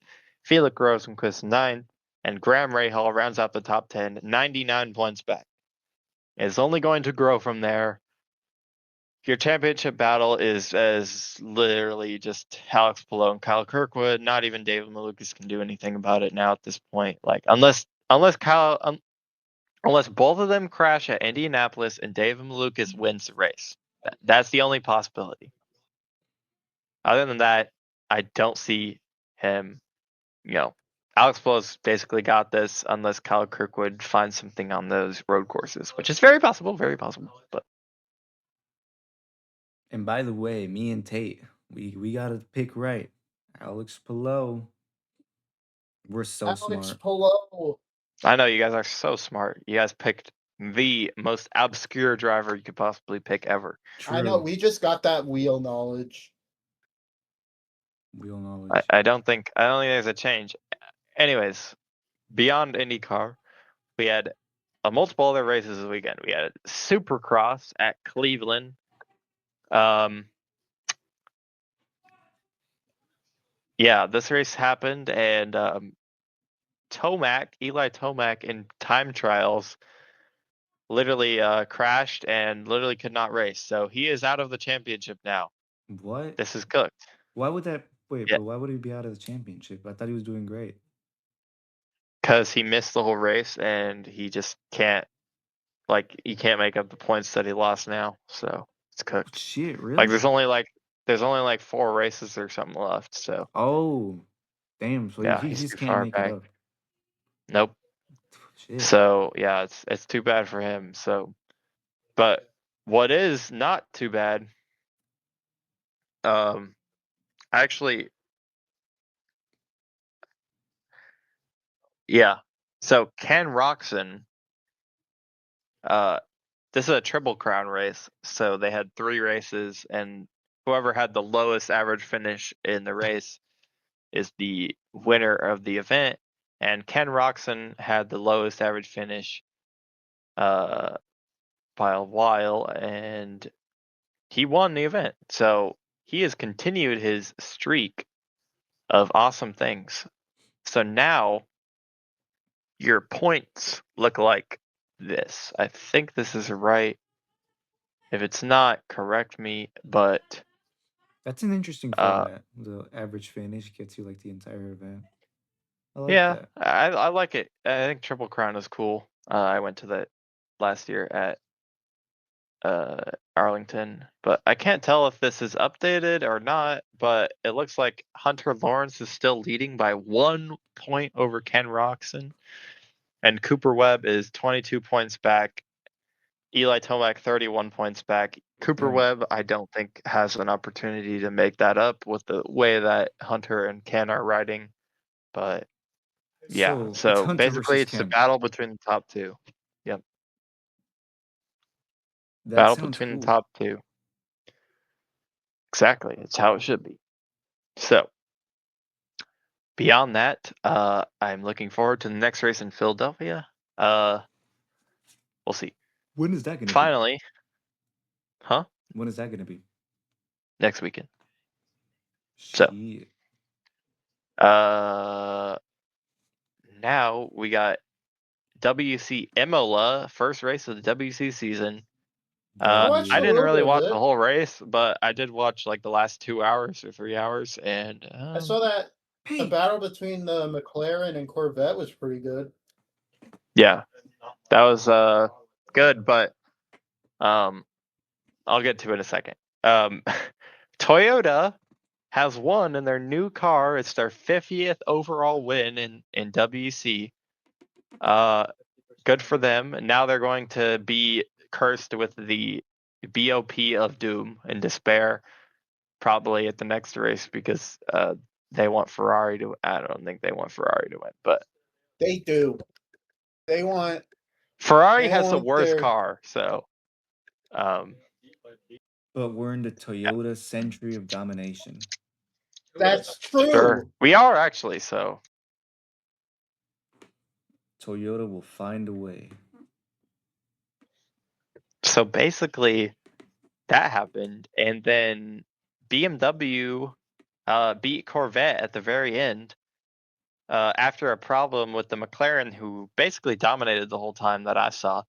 Felix Rosenquist 9th. And Graham Rahal rounds out the top 10, 99 points back. It's only going to grow from there. Your championship battle is literally just Alex Palou and Kyle Kirkwood. Not even David Malukas can do anything about it now at this point. Like unless both of them crash at Indianapolis and David Malukas wins the race. That's the only possibility. Other than that, I don't see him. Alex Palou's basically got this unless Kyle Kirkwood finds something on those road courses, which is very possible, but. And by the way, me and Tate, we got to pick right. Alex Palou. We're so Alex smart. Palou. I know you guys are so smart. You guys picked the most obscure driver you could possibly pick ever. I know, True. we just got that wheel knowledge. Wheel knowledge. I don't think there's a change. Anyways, beyond IndyCar, we had multiple other races this weekend. We had Supercross at Cleveland. Yeah, this race happened, and Eli Tomac, in time trials, literally crashed and literally could not race. So he is out of the championship now. What? This is cooked. Why would that? Wait, Yeah. but why would he be out of the championship? I thought he was doing great. Because he missed the whole race and he just can't, he can't make up the points that he lost now. So it's cooked. Shit, really? Like there's only like 4 races or something left. So Oh, damn. So yeah, he he's just too can't far make back. it up. Nope. Shit. So yeah, it's too bad for him. So, but what is not too bad, actually, yeah. So Ken Roczen, this is a Triple Crown race. So they had 3 races, and whoever had the lowest average finish in the race is the winner of the event. And Ken Roczen had the lowest average finish by a while, and he won the event. So he has continued his streak of awesome things. So now your points look like this. I think this is right. If it's not, correct me, but That's an interesting format. The average finish gets you like the entire event. I like yeah, that. I like it. I think Triple Crown is cool. I went to that last year at Arlington, but I can't tell if this is updated or not, but it looks like Hunter Lawrence is still leading by 1 point over Ken Roczen, and Cooper Webb is 22 points back. Eli Tomac 31 points back. Cooper Damn. Webb, I don't think has an opportunity to make that up with the way that Hunter and Ken are riding, but yeah. So it's So Hunter basically, versus it's the Ken. battle between the top 2. Yep, That battle sounds between the cool. top 2. Exactly, it's how it should be. So beyond that, I'm looking forward to the next race in Philadelphia. We'll see. When is that gonna be? Finally, huh? When is that gonna be? Next weekend. Shit. So, now we got WEC Imola, first race of the WEC season. I watched I a didn't little really bit of watch it. the whole race, but I did watch like the last 2 hours or 3 hours, and I saw that the Hey, battle between the McLaren and Corvette was pretty good. yeah, that was good, but I'll get to it in a second. Toyota has won in their new car. It's their 50th overall win in WEC. Good for them. Now they're going to be cursed with the BOP of doom and despair probably at the next race because they want Ferrari to. I don't think they want Ferrari to win, but They do. They want Ferrari they has the want worst their car. So, but we're in the Toyota century of domination. that's true. sure, we are actually. So, Toyota will find a way. so basically, that happened, and then BMW beat Corvette at the very end after a problem with the McLaren, who basically dominated the whole time that I saw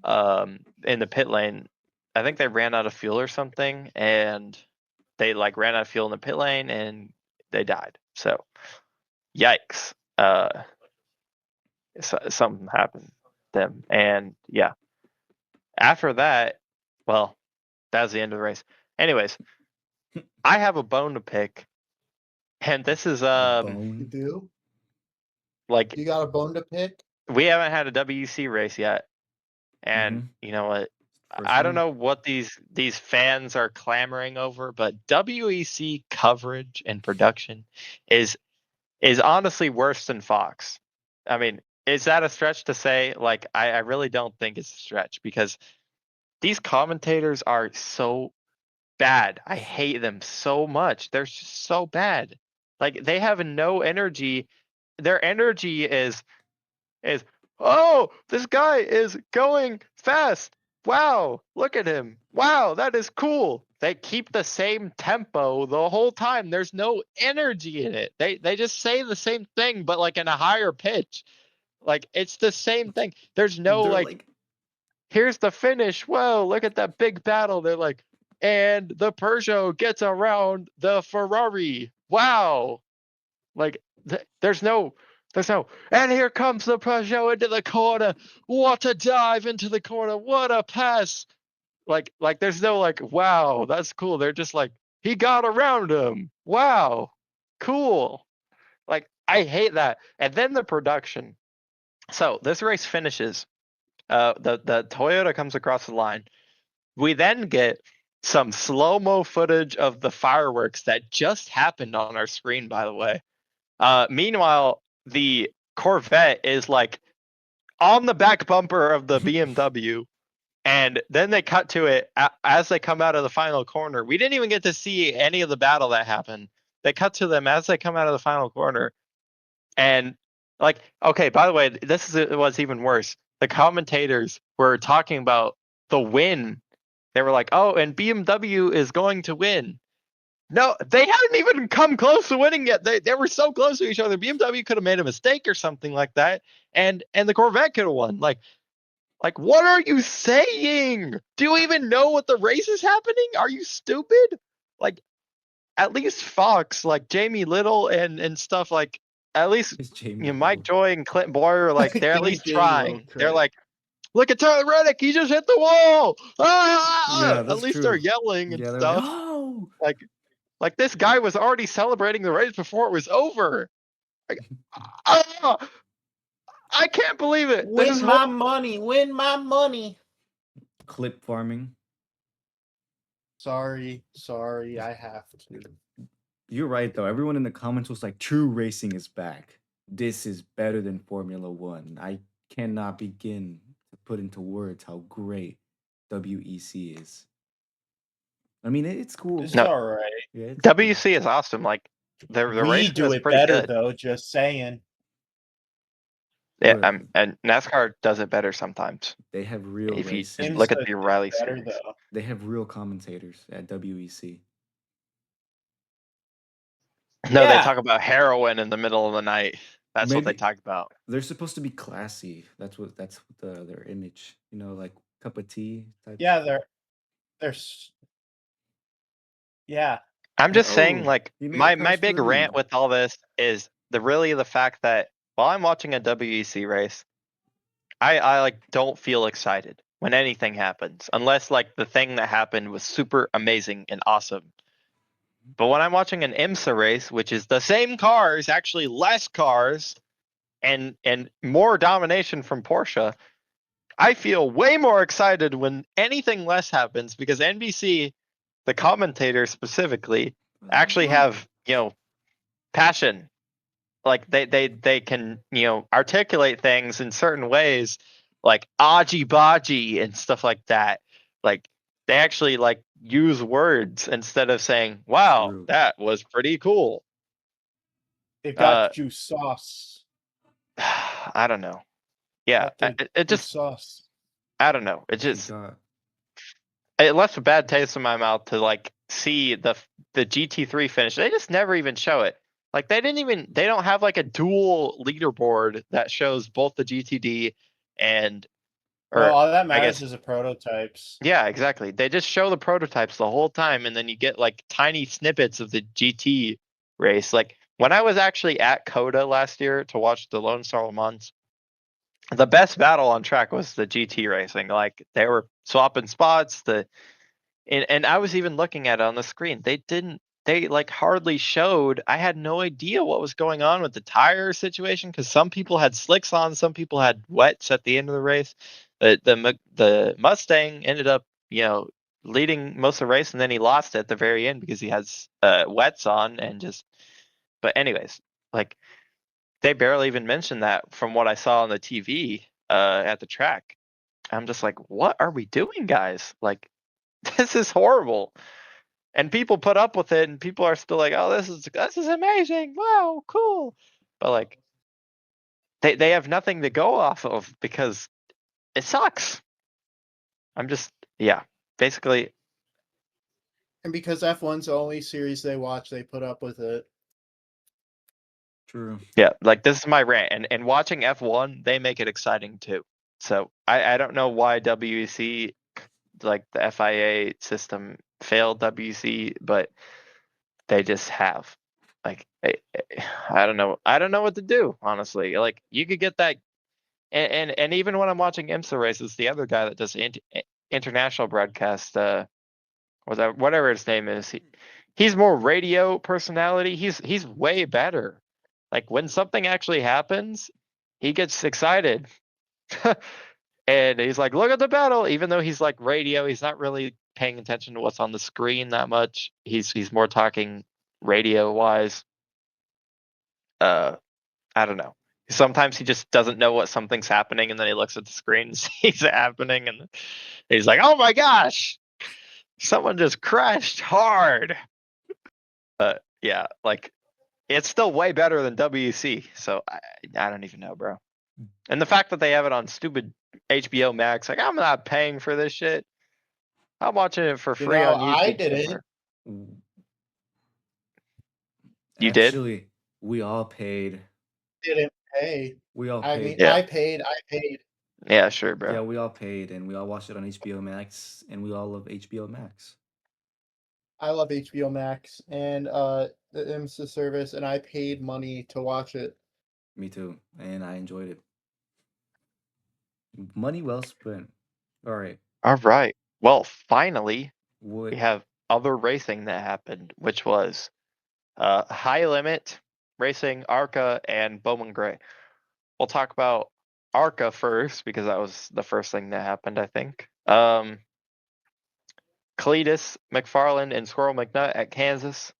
in the pit lane. I think they ran out of fuel or something, and they ran out of fuel in the pit lane, and they died. So, yikes! Something happened to them, and yeah. After that, well, that was the end of the race. Anyways, I have a bone to pick, and this is You Bone. do? like You got a bone to pick? we haven't had a WEC race yet, and you know what? First I don't one. know what these fans are clamoring over, but WEC coverage and production is honestly worse than Fox. I mean, is that a stretch to say? Like, I really don't think it's a stretch because these commentators are so bad. I hate them so much. They're just so bad. Like, they have no energy. Their energy is oh, this guy is going fast. Wow, look at him. Wow, that is cool. They keep the same tempo the whole time. There's no energy in it. They just say the same thing, but like in a higher pitch. Like, it's the same thing. There's no They're like, here's the finish. Whoa, look at that big battle. They're like, and the Peugeot gets around the Ferrari. Wow. Like, there's no, and here comes the Peugeot into the corner. What a dive into the corner. What a pass. Like there's no like, wow, that's cool. They're just like, he got around him. Wow, cool. Like, I hate that. And then the production. So this race finishes. The Toyota comes across the line. We then get some slow-mo footage of the fireworks that just happened on our screen, by the way. Meanwhile, the Corvette is like on the back bumper of the BMW, and then they cut to it as they come out of the final corner. We didn't even get to see any of the battle that happened. They cut to them as they come out of the final corner, and like, okay, by the way, this is what's even worse. The commentators were talking about the win. They were like, "Oh, and BMW is going to win." No, they hadn't even come close to winning yet. They were so close to each other. BMW could have made a mistake or something like that, and the Corvette could have won. Like what are you saying? Do you even know what the race is happening? Are you stupid? Like, at least Fox, like Jamie Little and stuff, like, at least It's Jamie Mike Little. Joy and Clint Boyer, like, they're at Give me least Jamie Little trying. They're credit. like, look at Tyler Reddick, he just hit the wall. Yeah, At that's least they're true. yelling and Yeah, they're like, stuff. oh, Like this guy was already celebrating the race before it was over. Like, ah, I can't believe it. Win my money. Win my money. clip farming. Sorry, I have to. You're right though. Everyone in the comments was like, "True racing is back. This is better than Formula One." I cannot begin to put into words how great WEC is. I mean, it's cool. It's No, all right. Yeah, it's cool. WC is awesome. Like the We racing do is it pretty better good. though. Just saying. Yeah, But and NASCAR does it better sometimes. they have real If you racing. look at IMSA the did O'Reilly better series. though. They have real commentators at WEC. No, they Yeah. talk about heroin in the middle of the night. That's what they Maybe- talk about. They're supposed to be classy. That's what their image. You know, like cup of tea type. Yeah, they're yeah. I'm just saying, Oh, like, he made my cars for big the rant lead. with all this is the fact that while I'm watching a WEC race, I like don't feel excited when anything happens, unless like the thing that happened was super amazing and awesome. But when I'm watching an IMSA race, which is the same cars, actually less cars, and more domination from Porsche, I feel way more excited when anything less happens because NBC, the commentators specifically, actually have, passion. Like they can, articulate things in certain ways, like aji baji and stuff like that. Like, they actually like use words instead of saying, "Wow, True. that was pretty cool." They've got juice sauce. I don't know. Yeah, Got the it juice just, sauce. I don't know. It They just, got it left a bad taste in my mouth to like see the GT3 finish. They just never even show it. Like, they don't have like a dual leaderboard that shows both the GTD and, Well, all that I matters guess, is the prototypes. yeah, exactly. They just show the prototypes the whole time, and then you get like tiny snippets of the GT race. Like, when I was actually at COTA last year to watch the Lone Star Le Mans, the best battle on track was the GT racing. Like, they were swapping spots. And I was even looking at it on the screen. They like hardly showed. I had no idea what was going on with the tire situation because some people had slicks on, some people had wets at the end of the race. The Mustang ended up, leading most of the race, and then he lost at the very end because he has wets on and just. But anyways, like, they barely even mentioned that from what I saw on the TV at the track. I'm just like, what are we doing, guys? Like, this is horrible. And people put up with it, and people are still like, oh, this is amazing. Wow, cool. But like, they have nothing to go off of because it sucks. I'm just, yeah, basically. And because F1's the only series they watch, they put up with it. True. Yeah, like this is my rant, and watching F1, they make it exciting too. So I don't know why WEC, like the FIA system, failed WEC, but they just have. Like I don't know what to do, honestly. Like you could get that, and even when I'm watching IMSA races, the other guy that does international broadcast, whatever his name is, he's more radio personality. He's way better. Like when something actually happens, he gets excited. And he's like, look at the battle, even though he's like radio, he's not really paying attention to what's on the screen that much. He's more talking radio wise. I don't know. Sometimes he just doesn't know what something's happening, and then he looks at the screen and sees it happening, and he's like, oh my gosh, someone just crashed hard. But yeah, like it's still way better than WEC. So I don't even know, bro. And the fact that they have it on stupid HBO Max, like I'm not paying for this shit. I'm watching it for free on YouTube. I didn't. You did? Actually, we all paid. Didn't pay. We all I paid. mean, Yeah. I paid. Yeah, sure, bro. Yeah, we all paid, and we all watched it on HBO Max, and we all love HBO Max. I love HBO Max and the IMSA service, and I paid money to watch it. Me too, and I enjoyed it. Money well spent. All right. All right. Well, finally, What? we have other racing that happened, which was High Limit Racing, ARCA, and Bowman Gray. We'll talk about ARCA first because that was the first thing that happened, I think. Cletus McFarland and Squirrel McNutt at Kansas.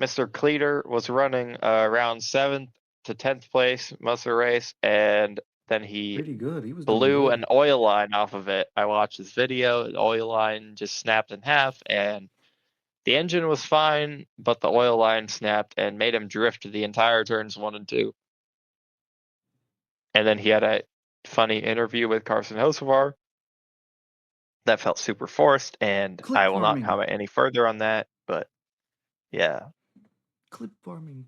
Mr. Cleater was running around 7th to 10th place most of the race, and then he Pretty good. He was doing blew good. an oil line off of it. I watched this video. The oil line just snapped in half, and the engine was fine, but the oil line snapped and made him drift the entire turns 1 and 2. And then he had a funny interview with Carson Hocevar that felt super forced, and Clip I will farming. not comment any further on that. But yeah, Clip farming.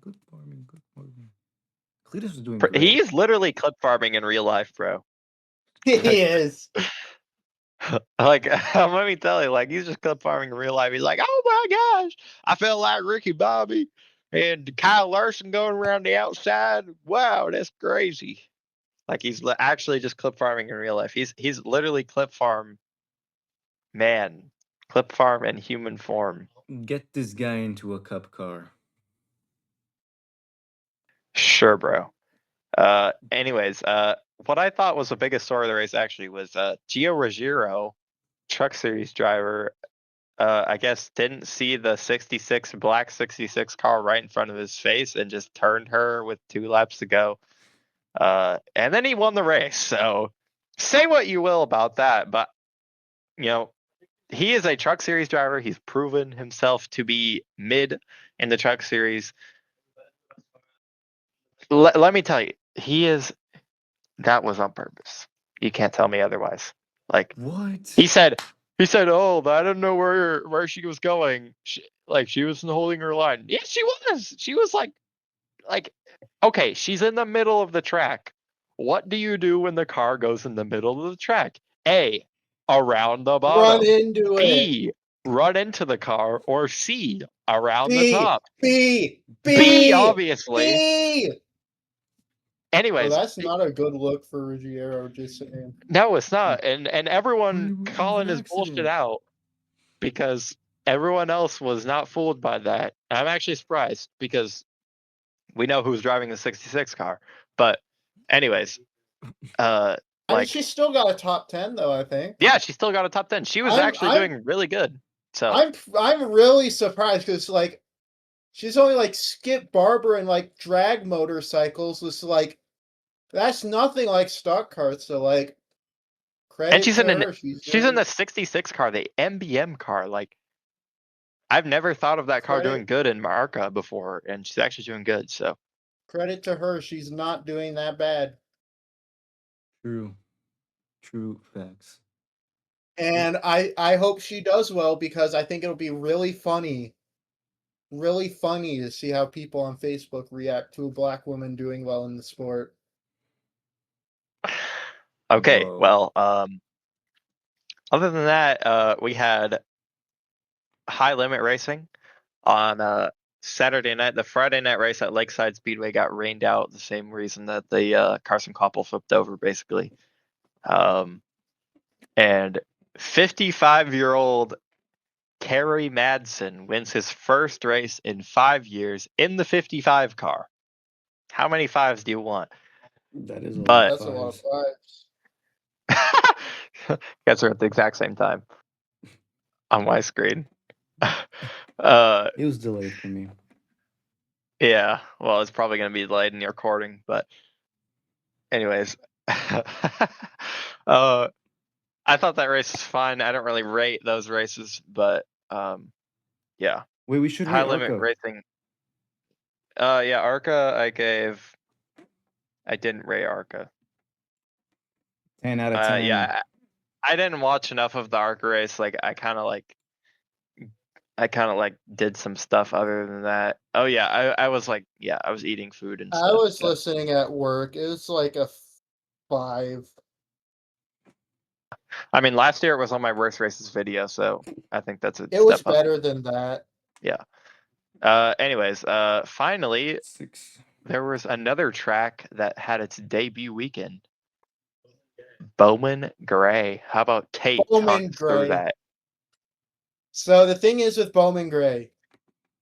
Cletus was doing great. he is literally clip farming in real life, bro. He is. Like, let me tell you, like he's just clip farming in real life. He's like, oh my gosh, I felt like Ricky Bobby and Kyle Larson going around the outside. Wow, that's crazy. Like he's actually just clip farming in real life. He's literally clip farm man, clip farm in human form. Get this guy into a cup car. Sure, bro. Anyways, what I thought was the biggest story of the race actually was Gio Ruggiero, Truck Series driver, I guess didn't see the black 66 car right in front of his face and just turned her with 2 laps to go. And then he won the race. So say what you will about that, but you know, he is a Truck Series driver. He's proven himself to be mid in the Truck Series. Let me tell you, that was on purpose. You can't tell me otherwise. Like What? he said, oh, I don't know where she was going. She wasn't holding her line. Yeah, she was. She was like, okay, she's in the middle of the track. What do you do when the car goes in the middle of the track? A, around the bottom. Run into B, run into the car. Or C, around the B. top. B. B, obviously. B. Anyways, Well, that's not a good look for Ruggiero, just saying. no, it's not. And everyone It was calling an his bullshit accident. out because everyone else was not fooled by that. I'm actually surprised because we know who's driving the 66 car. But anyways, I mean, like she still got a top 10 though, I think. yeah, she still got a top 10. She was actually doing really good. So I'm really surprised because like She's only like Skip Barber and like drag motorcycles. Was like that's nothing like stock cars. So like And credit she's to in her. she's in the 66 car, the MBM car. Like, I've never thought of that car doing good in ARCA before, and she's actually doing good. So credit to her. She's not doing that bad. True facts. And I hope she does well because I think it'll be really funny to see how people on Facebook react to a black woman doing well in the sport. okay, Bro. well, other than that, we had high limit racing on Saturday night. The Friday night race at Lakeside Speedway got rained out, the same reason that the Carson Koppel flipped over, basically. And 55-year-old Terry Madsen wins his first race in 5 years in the 55 car. How many fives do you want? That is a lot But of That's a lot of fives. fives. guys are at the exact same time on my screen. It was delayed for me. Yeah, well, it's probably going to be delayed in your recording, but anyways. I thought that race was fine. I don't really rate those races, but yeah. Wait, we should High rate limit ARCA. racing. Yeah, ARCA I didn't rate ARCA. 10 out of 10. Yeah, I didn't watch enough of the ARCA race. Like, I kind of did some stuff other than that. Oh yeah, I was like, yeah, I was eating food and I stuff. was but- listening at work. It was like a 5. I mean, last year it was on my worst races video, so I think that's a It was step up. better than that. Yeah. Anyways, finally, 6. there was another track that had its debut weekend. Bowman Gray. How about Tate? Bowman Talk us through Gray. that. So the thing is with Bowman Gray,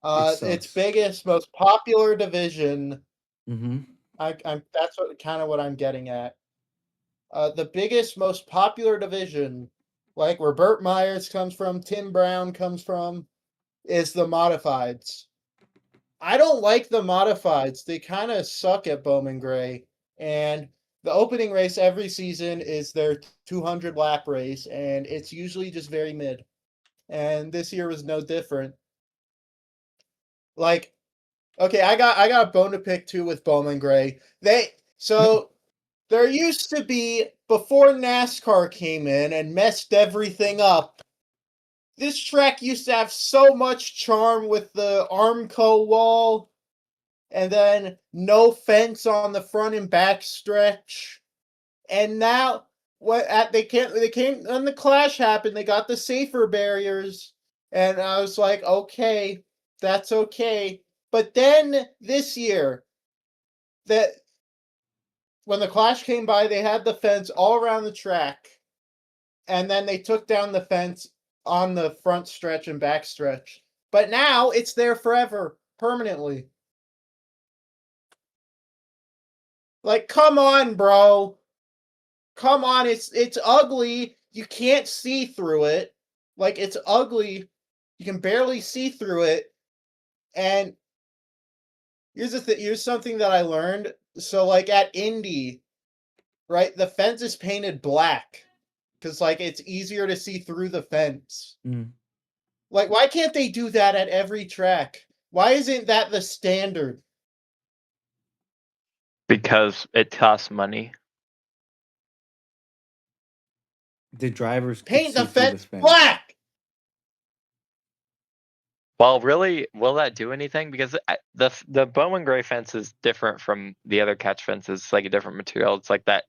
its sucks. biggest, most popular division. Mm-hmm. That's what I'm getting at. The biggest, most popular division, like where Burt Myers comes from, Tim Brown comes from, is the modifieds. I don't like the modifieds. They kind of suck at Bowman Gray. And the opening race every season is their 200 lap race, and it's usually just very mid. And this year was no different. Like, okay, I got a bone to pick too with Bowman Gray. There used to be, before NASCAR came in and messed everything up, this track used to have so much charm with the Armco wall, and then no fence on the front and back stretch. And now, they came when the clash happened, they got the safer barriers, and I was like, okay, that's okay. But then this year, that when the clash came by, they had the fence all around the track, and then they took down the fence on the front stretch and back stretch. But now it's there forever, permanently. Like, come on, bro. Come on, it's ugly. You can't see through it. Like, it's ugly. You can barely see through it. And here's something that I learned. So, like, at Indy, right, the fence is painted black because, like, it's easier to see through the fence. Mm. Like, why can't they do that at every track? Why isn't that the standard? Because it costs money. The drivers could Paint see the through fence black! Well, really, will that do anything? Because the Bowman Gray fence is different from the other catch fences. It's like a different material. It's like that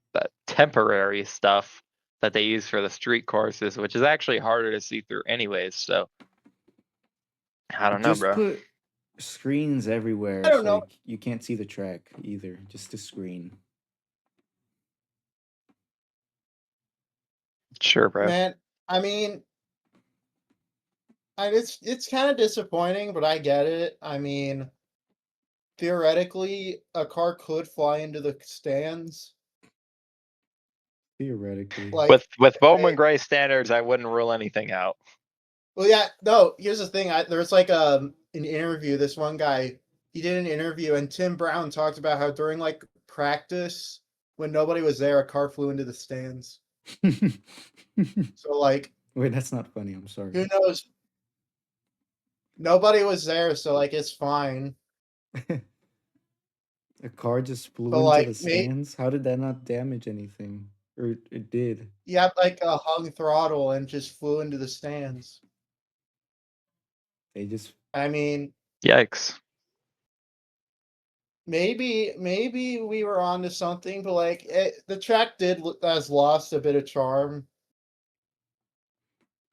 temporary stuff that they use for the street courses, which is actually harder to see through anyways. So I don't know, Just bro. put screens everywhere. I don't know. Like, you can't see the track either. Just a screen. Sure, bro. Man, I mean, it's kind of disappointing, but I get it. I mean, theoretically, a car could fly into the stands. Theoretically. Like, With Bowman Gray standards, I wouldn't rule anything out. well, yeah, no. Here's the thing. There's like an interview. This one guy, he did an interview, and Tim Brown talked about how during like practice, when nobody was there, a car flew into the stands. So like, Wait, that's not funny. I'm sorry. who knows? Nobody was there, so like it's fine. A car just flew But into like, the stands? How did that not damage anything? Or it did? you had like a hung throttle and just flew into the stands. They just I mean, Yikes. maybe we were onto something, but like the track has lost a bit of charm.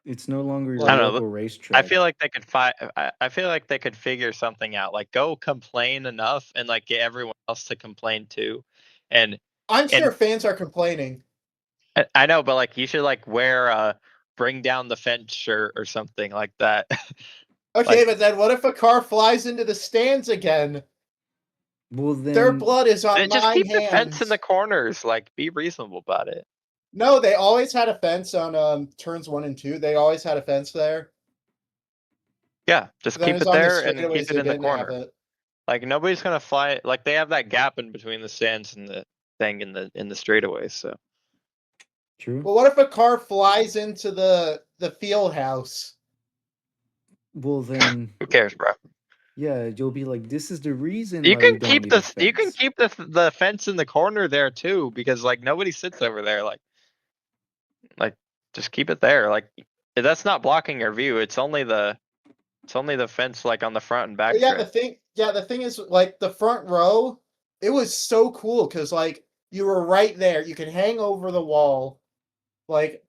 it's no longer your I don't know, local I racetrack. feel like they could I feel like they could figure something out. Like, go complain enough and like get everyone else to complain too. And I'm sure fans are complaining. I know, but like you should like wear a bring down the fence shirt or something like that. Okay, Like, but then what if a car flies into the stands again? Well, Their then blood is on just my keep the hands. fence in the corners. Like, be reasonable about it. No, they always had a fence on turns 1 and 2. They always had a fence there. Yeah, just Then keep it's it on the there and straightaways keep it they in the didn't have corner. it. Like, nobody's gonna fly. Like, they have that gap in between the stands and the thing in the straightaways. So true. Well, what if a car flies into the field house? Well, then who cares, bro? yeah, you'll be like, this is the reason You why we can don't keep need a the you can fence. keep the fence in the corner there too, because like nobody sits over there. Like just keep it there. Like, that's not blocking your view. It's only the fence like on the front and back Yeah, strip. the thing is, like, the front row, it was so cool because like you were right there. You could hang over the wall, like,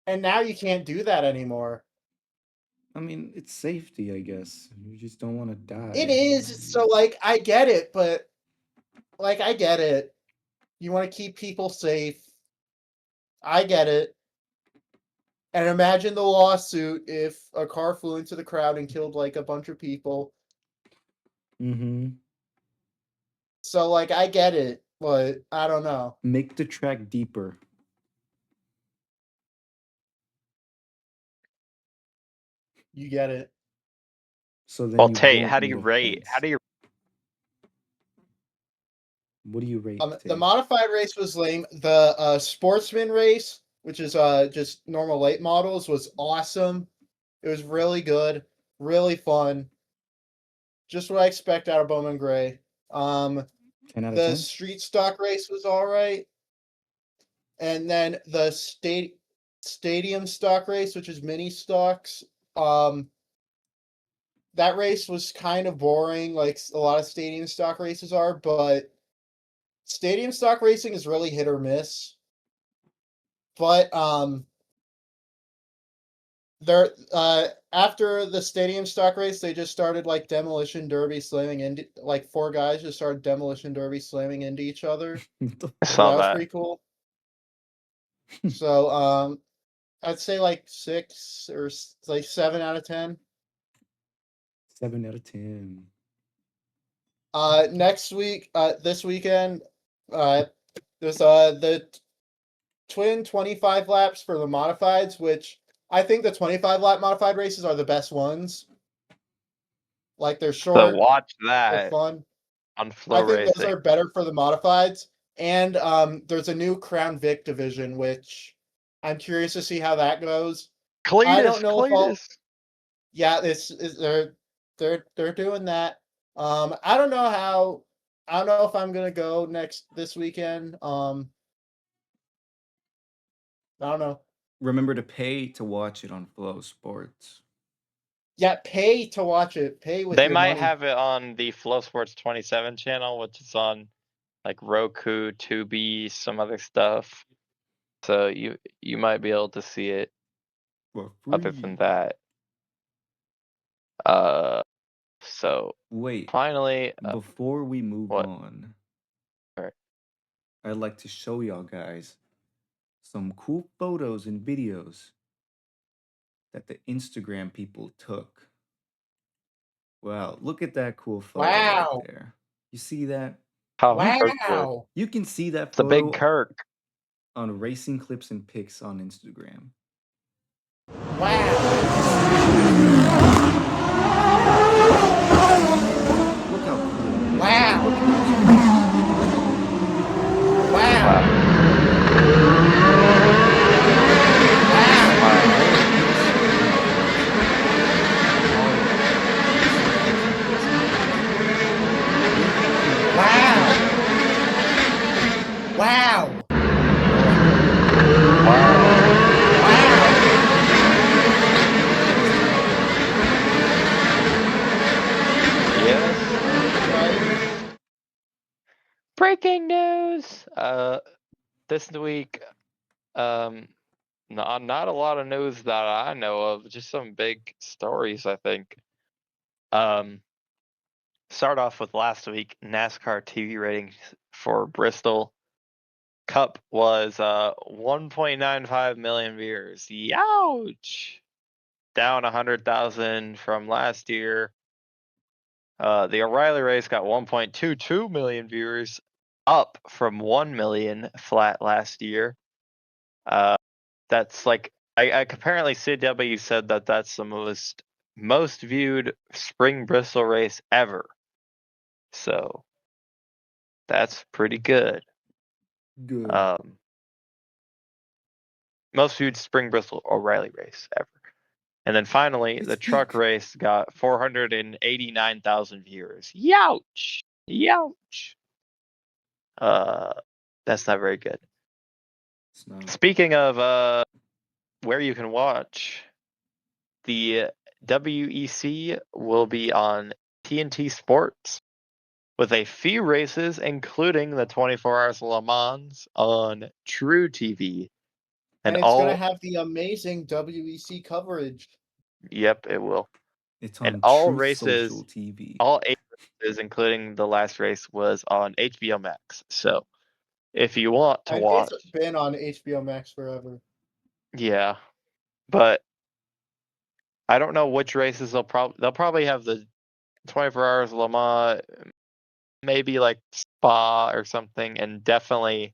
and now you can't do that anymore. I mean, it's safety, I guess. You just don't want to die. It is, so like I get it, but like I get it. You want to keep people safe. I get it. And imagine the lawsuit if a car flew into the crowd and killed like a bunch of people. Mm-hmm. So like I get it, but I don't know. Make the track deeper. You get it. So then Well, you Tate, won't how do need you a rate? How fence. do you? What do you rate? The Tate? modified race was lame. The sportsman race, which is just normal late models, was awesome. It was really good, really fun. Just what I expect out of Bowman Gray. 10 out of The 10? street stock race was all right, and then the stadium stock race, which is mini stocks, that race was kind of boring, like a lot of stadium stock races are, but stadium stock racing is really hit or miss. But there after the stadium stock race, they just started like demolition derby slamming into, like 4 guys just started demolition derby slamming into each other. I So saw that was that. pretty cool. So I'd say like 6 or like 7 out of 10. 7 out of 10. Next week, this weekend, there's the twin 25 laps for the modifieds, which I think the 25 lap modified races are the best ones. Like they're So short, watch they're that fun. on I Flow think those Racing. are better for the modifieds. And there's a new Crown Vic division, which I'm curious to see how that goes. I don't know if I'll. Yeah, this is they're doing that. I don't know how. I don't know if I'm gonna go this weekend. I don't know. Remember to pay to watch it on Flow Sports. Yeah, pay to watch it. Pay with They your might money. have it on the Flow Sports 27 channel, which is on like Roku, Tubi, some other stuff. So you might be able to see it. For Other free. than that, so Wait, finally, before we move what? on, Alright. I'd like to show y'all guys some cool photos and videos that the Instagram people took. Wow, look at that cool photo right Wow. there. You see that? How Wow. You can see that the photo big Kirk. on Racing Clips and Pics on Instagram. Wow. Wow. Yes. Breaking news. This week, not a lot of news that I know of. Just some big stories, I think. Start off with last week. NASCAR TV ratings for Bristol Cup was 1.95 million viewers. Youch! Down 100,000 from last year. The O'Reilly race got 1.22 million viewers, up from 1 million flat last year. That's like apparently CW said that that's the most viewed spring Bristol race ever. So that's pretty good. Good. Most viewed spring Bristol O'Reilly race ever. And then finally, the truck race got 489,000 viewers. Youch! Youch! That's not very good. It's not. Speaking of where you can watch, the WEC will be on TNT Sports with a few races, including the 24 Hours of Le Mans on True TV. And it's going to have the amazing WEC coverage. Yep, it will. It's on And all Truth races, Social TV. all 8 races, including the last race, was on HBO Max. So if you want to watch, it's been on HBO Max forever. Yeah, but I don't know which races they'll probably have the 24 Hours Le Mans, maybe like Spa or something, and definitely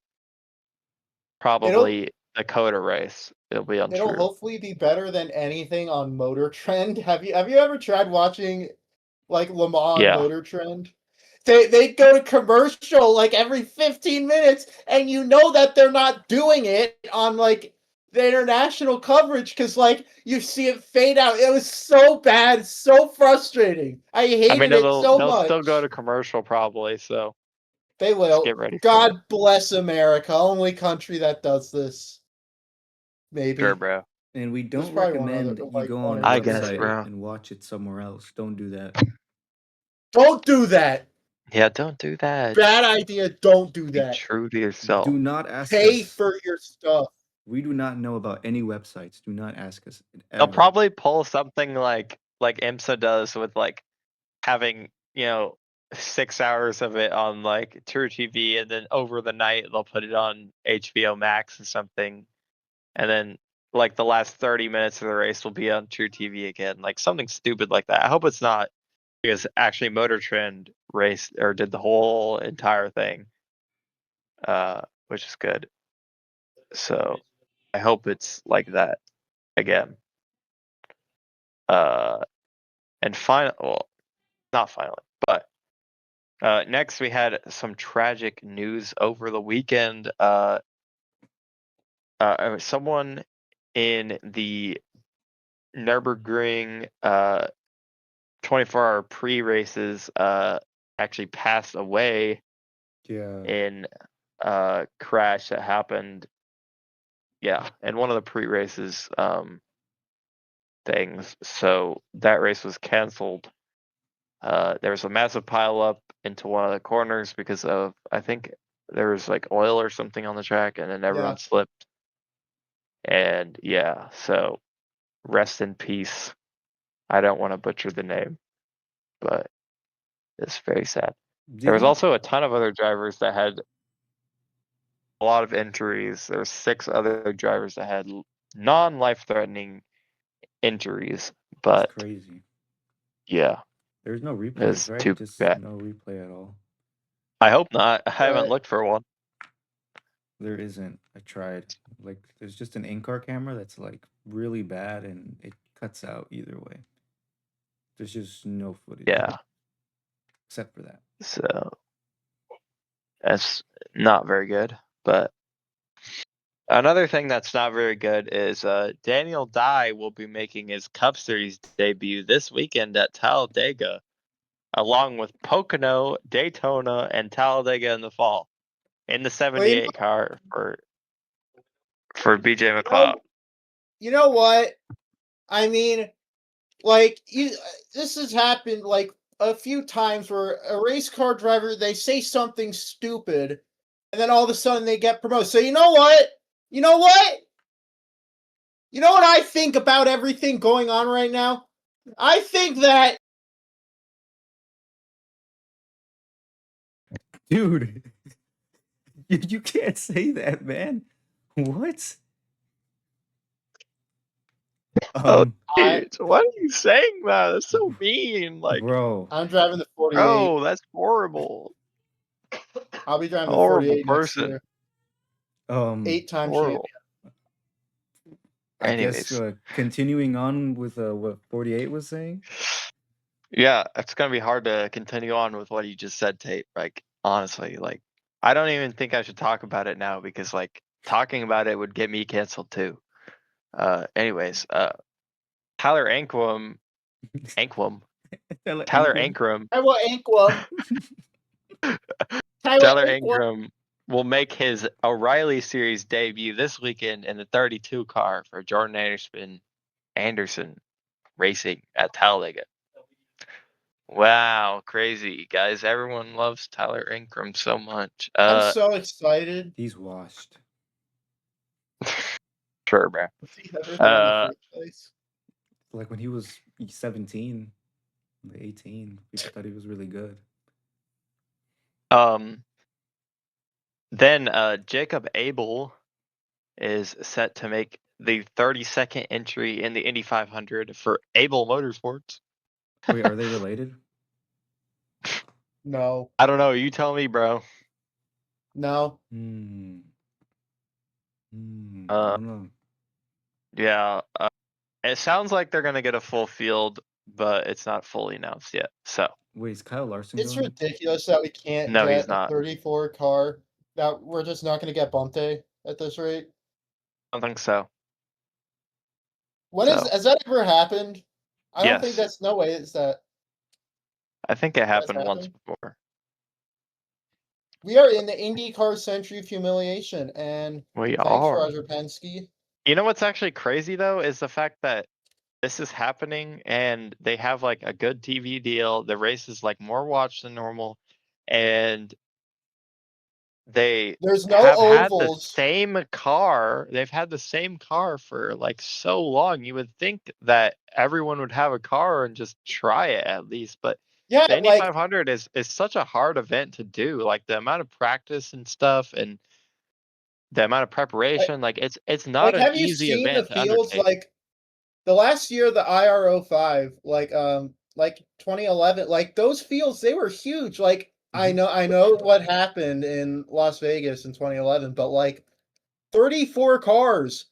probably Dakota race. It'll be on It'll True. hopefully be better than anything on Motor Trend. Have you ever tried watching like Le Mans Yeah. Motor Trend? They go to commercial like every 15 minutes, and you know that they're not doing it on like the international coverage because like you see it fade out. It was so bad, so frustrating. I hated it so they'll much. still go to commercial probably, so They will. just get ready for God it. bless America, only country that does this. Maybe. Sure, bro. And we There's don't probably one recommend other, you like, go one on or a two I guess, website bro. and watch it somewhere else. Don't do that. Don't do that. Yeah, don't do that. Bad idea. Don't do Be that. true to yourself. Do not ask Pay us. for your stuff. We do not know about any websites. Do not ask us. They'll Ever. probably pull something like IMSA does with like having 6 hours of it on like True TV, and then over the night they'll put it on HBO Max or something, and then like the last 30 minutes of the race will be on True TV again, like something stupid like that. I hope it's not, because actually Motor Trend raced or did the whole entire thing, which is good. So I hope it's like that again. And not finally, but next we had some tragic news over the weekend. Someone in the Nürburgring 24-hour pre-races actually passed away in a crash that happened. Yeah, in one of the pre-races things. So that race was canceled. There was a massive pileup into one of the corners because of, I think there was like oil or something on the track, and then everyone slipped. And yeah, so rest in peace. I don't want to butcher the name, but it's very sad. There was also a ton of other drivers that had a lot of injuries. There were 6 other drivers that had non-life-threatening injuries, but that's crazy. Yeah, There's no replays, it's right? too Just bad. no replay at all. I hope not. I haven't looked for one. There isn't. I tried. Like, there's just an in-car camera that's like really bad, and it cuts out either way. There's just no footage. Yeah. Except for that. So That's not very good. But another thing that's not very good is Daniel Dye will be making his Cup Series debut this weekend at Talladega, along with Pocono, Daytona, and Talladega in the fall, in the 78 car for BJ McLeod. You know what? I mean, like this has happened like a few times where a race car driver, they say something stupid, and then all of a sudden they get promoted. So you know what? You know what? You know what I think about everything going on right now? I think that Dude, you can't say that, man. What? Oh, I, dude, why are you saying that? That's so mean. Like, bro, I'm driving the 48. bro, that's horrible. I'll be driving the Horrible 48 next person. year. um, 8-time champion. Horrible. I guess Anyways. continuing on with what 48 was saying. Yeah, it's gonna be hard to continue on with what you just said, Tate. Like, honestly, like, I don't even think I should talk about it now because, like, talking about it would get me canceled too. Anyways, Tyler Ankrum, Tyler Ankrum, I will Anquam. Tyler Ankrum will make his O'Reilly Series debut this weekend in the 32 car for Jordan Anderson Racing at Talladega. Wow, crazy guys! Everyone loves Tyler Ankrum so much. I'm so excited. He's washed. Sure, bro. He never there in the first place. Like when he was 17, 18, people thought he was really good. Then Jacob Abel is set to make the 32nd entry in the Indy 500 for Abel Motorsports. Wait, are they related? No. I don't know. You tell me, bro. No. I don't know. Yeah. It sounds like they're gonna get a full field, but it's not fully announced yet. So. Wait, is Kyle Larson It's going? ridiculous that we can't No, get he's not. a 34 car. That we're just not going to get Bunte at this rate. I don't think so. Has that ever happened? I don't think Yes. that's no way. Is that? I think it happened once happened? before. We are in the IndyCar century of humiliation, and We thanks, are. Roger Penske. You know what's actually crazy though is the fact that this is happening and they have like a good TV deal. The race is like more watched than normal, and There's no have had the ovals. same car. They've had the same car for like so long. You would think that everyone would have a car and just try it at least, but Yeah, the Indy like 500 is such a hard event to do. Like the amount of practice and stuff and the amount of preparation, like it's not like an have you easy seen the event to fields undertake. like the last year the IR05 like 2011 like those fields they were huge like I know what happened in Las Vegas in 2011 but like 34 cars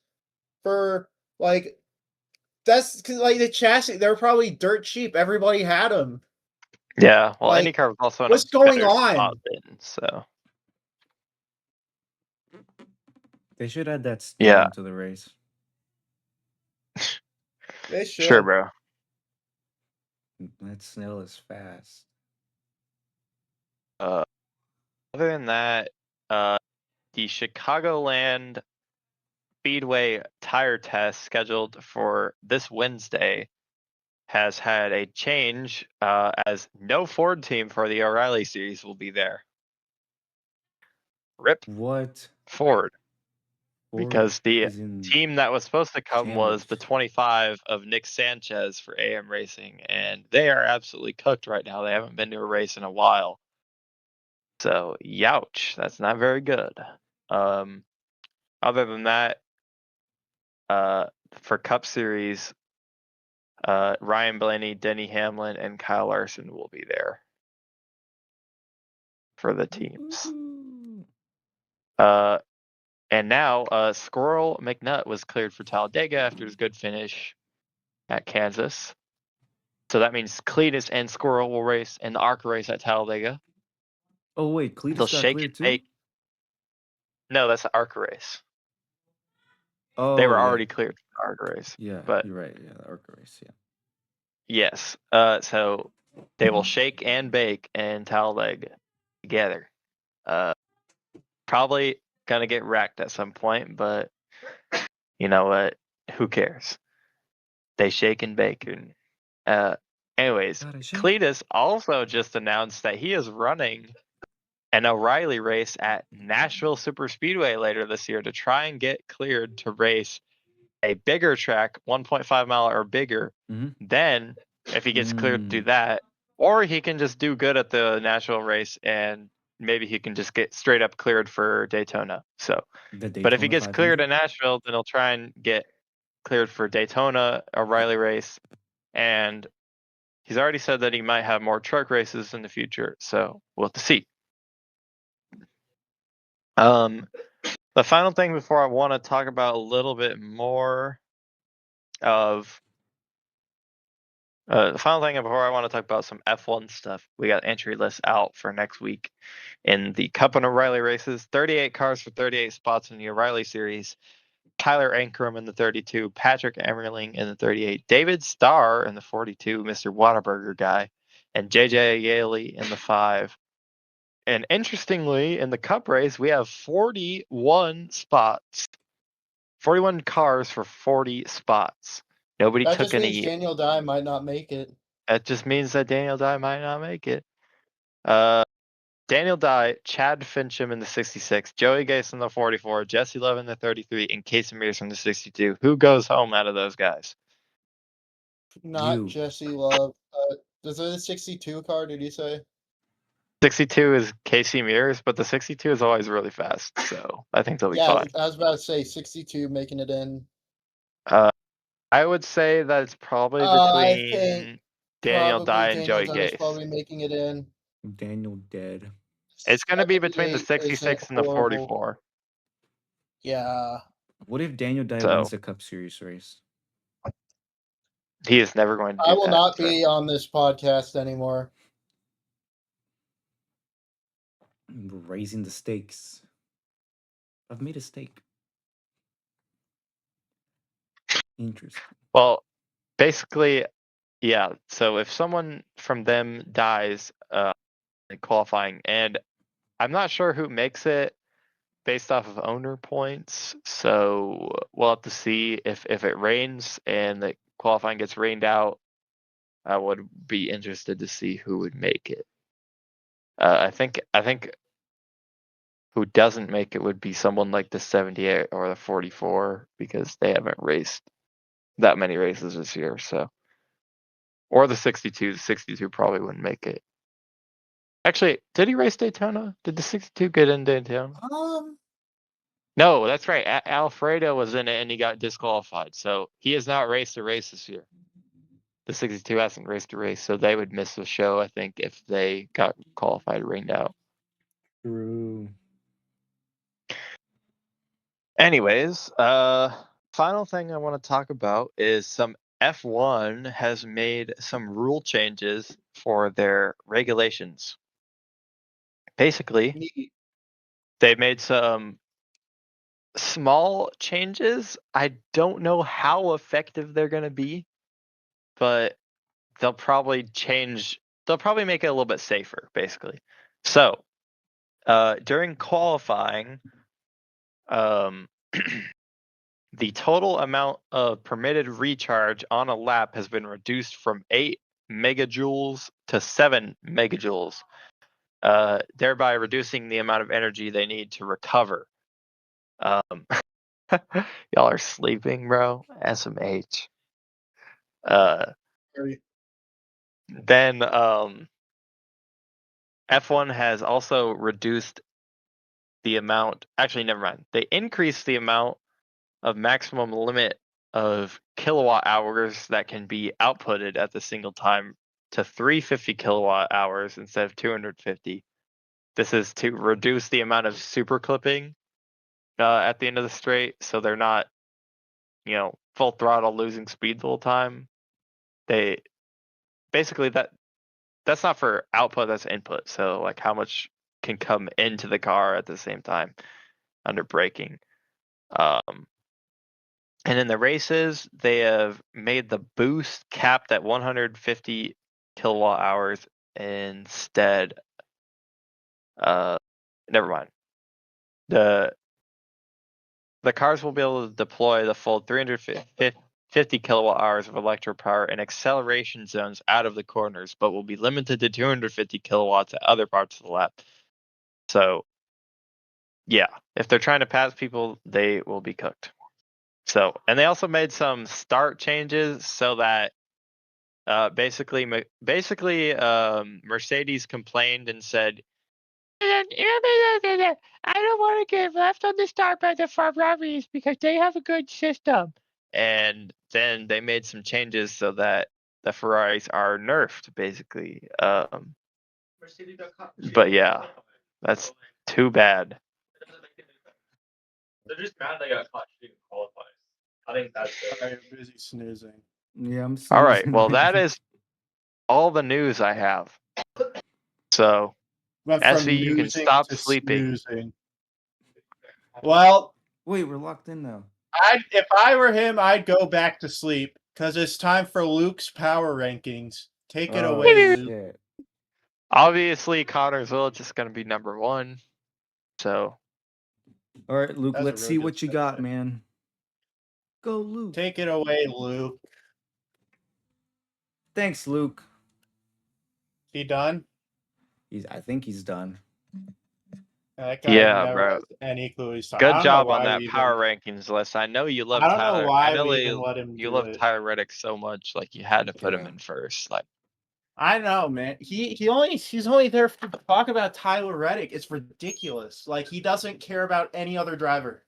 for like that's cuz like the chassis they're probably dirt cheap everybody had them. Yeah, well, Like IndyCar was also in a what's going better spot on? then, so They should add that yeah, snail into the race. They should. sure, bro. That snail is fast. Other than that, the Chicagoland Speedway tire test scheduled for this Wednesday has had a change as no Ford team for the O'Reilly Series will be there. Rip What? Ford. Ford Because the is in team that was supposed to come was the shambles. 25 of Nick Sanchez for AM Racing, and they are absolutely cooked right now. They haven't been to a race in a while. So, youch. That's not very good. Other than that, for Cup Series, Ryan Blaney, Denny Hamlin, and Kyle Larson will be there for the teams. And now Squirrel McNutt was cleared for Talladega after his good finish at Kansas. So that means Cletus and Squirrel will race in the ARC race at Talladega. Oh wait, They'll Cletus got shake and cleared too? bake. No, that's the ARCA race. They Oh were yeah, already cleared for the ARCA race. yeah, But you're right. Yeah, the ARCA race. Yeah. yes, so they will shake and bake in Talladega together. Probably gonna get wrecked at some point, but you know what? Who cares? They shake and bake. And anyways, Gotta shake. Cletus also just announced that he is running an O'Reilly race at Nashville Superspeedway later this year to try and get cleared to race a bigger track, 1.5 mile or bigger. Mm-hmm. Then, if he gets cleared to do that, or he can just do good at the Nashville race and maybe he can just get straight up cleared for Daytona. So, The but if he Daytona gets cleared 500. at Nashville, then he'll try and get cleared for Daytona, O'Reilly race, and he's already said that he might have more truck races in the future. So we'll have to see. The final thing before I want to talk about a little bit more of the final thing before I want to talk about some F1 stuff. We got entry lists out for next week in the Cup and O'Reilly races. 38 cars for 38 spots in the O'Reilly series. Tyler Ankrum in the 32, Patrick Emmerling in the 38, David Starr in the 42, Mr. Whataburger guy, and JJ Yaley in the 5. And interestingly, in the Cup race, we have 41 spots. 41 cars for 40 spots. Nobody That took just means any. Daniel Dye might not make it. That just means that Daniel Dye might not make it. Daniel Dye, Chad Fincham in the 66, Joey Gase in the 44, Jesse Love in the 33, and Casey Mears in the 62. Who goes home out of those guys? Not You. Jesse Love. Is it a 62 car? Did you say? 62 is Casey Mears, but the 62 is always really fast, so I think they'll be Yeah, fine. I was about to say 62 making it in. I would say that it's probably I think between Daniel probably Dye and Daniel Joey Dye is Gase. probably making it in. Daniel dead. It's going to be between the 78 isn't 66 and the horrible. 44. Yeah. What if Daniel Dye So wins the Cup Series race? he is never going to I do will that. not So. be on this podcast anymore. Raising the stakes. I've made a stake. Interesting. Well, basically, yeah. So if someone from them dies in qualifying, and I'm not sure who makes it based off of owner points, so we'll have to see if it rains and the qualifying gets rained out. I would be interested to see who would make it. I think who doesn't make it would be someone like the 78 or the 44 because they haven't raced that many races this year. So, or the 62. The 62 probably wouldn't make it. Actually, did he race Daytona? Did the 62 get in Daytona? No, that's right. Alfredo was in it and he got disqualified. So he has not raced a race this year. The 62 hasn't raced a race, so they would miss the show, I think, if they got qualified rained out. True. Anyways, final thing I want to talk about is some F1 has made some rule changes for their regulations. Basically, they made some small changes. I don't know how effective they're going to be, but they'll probably make it a little bit safer, basically. So, during qualifying, the total amount of permitted recharge on a lap has been reduced from 8 megajoules to 7 megajoules, thereby reducing the amount of energy they need to recover. Y'all are sleeping, bro. SMH. Then F1 has also reduced the amount. Actually, never mind. They increased the amount of maximum limit of kilowatt hours that can be outputted at the single time to 350 kilowatt hours instead of 250. This is to reduce the amount of super clipping at the end of the straight, so they're not, full throttle losing speed the whole time. They basically that's not for output, that's input. So like how much can come into the car at the same time under braking. And in the races, they have made the boost capped at 150 kilowatt hours instead. Never mind. The cars will be able to deploy the full 350 kilowatt hours of electric power in acceleration zones out of the corners, but will be limited to 250 kilowatts at other parts of the lap. So, yeah, if they're trying to pass people, they will be cooked. So, and they also made some start changes so that basically Mercedes complained and said, I don't want to get left on the start by the Ferraris because they have a good system. And then they made some changes so that the Ferraris are nerfed, basically. But yeah, that's too bad. They're just mad they got caught shooting qualifiers. I think that's it. Sorry, I'm busy snoozing. Yeah, I'm All right, snoozing well, right that now. is all the news I have. So, Went from SV, you can snoozing stop to sleeping. snoozing. Well, Wait, we're locked in now. if I were him, I'd go back to sleep because it's time for Luke's power rankings. Take it Oh, away, Luke. shit. Obviously, Connor's Village is going to be number 1. So, All right, Luke, That's a let's really see good what you got, man. Go, Luke. Take it away, Luke. Thanks, Luke. He done? I think he's done. That guy yeah, never bro. has any clue he's talking. I Good don't job know on why that we power even- rankings list. I know you love I don't Tyler. know why I know we even let him you do love it. Tyler Reddick so much, like you had to put him Yeah. in first. Like, I know, man. He's only there to talk about Tyler Reddick. It's ridiculous. Like he doesn't care about any other driver.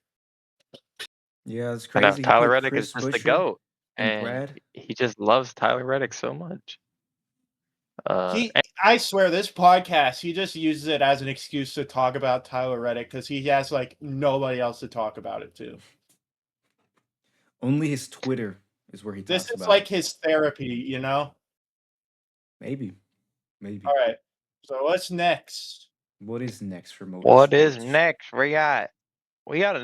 Yeah, it's I know crazy. He Tyler put Reddick Chris is just the Buescher GOAT, and and Brad. he just loves Tyler Reddick so much. I swear, this podcast, he just uses it as an excuse to talk about Tyler Reddick because he has like nobody else to talk about it to. Only his Twitter is where he This talks is about like it. his therapy, you know? Maybe. All right. So what's next? What is next for Motorsports? What is next? We got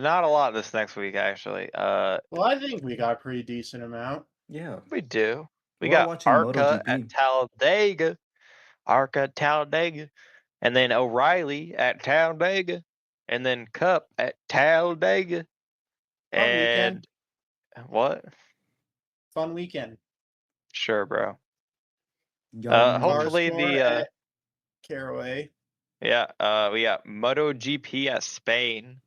not a lot this next week actually. Well, I think we got a pretty decent amount. Yeah. We do. We We're all got watching Arca at MotoGP. Talladega, and then O'Reilly at Talladega, and then Cup at Talladega. Fun weekend. And what? Fun weekend. Sure, bro. Young Hopefully Cars the at Caraway. we got MotoGP at Spain.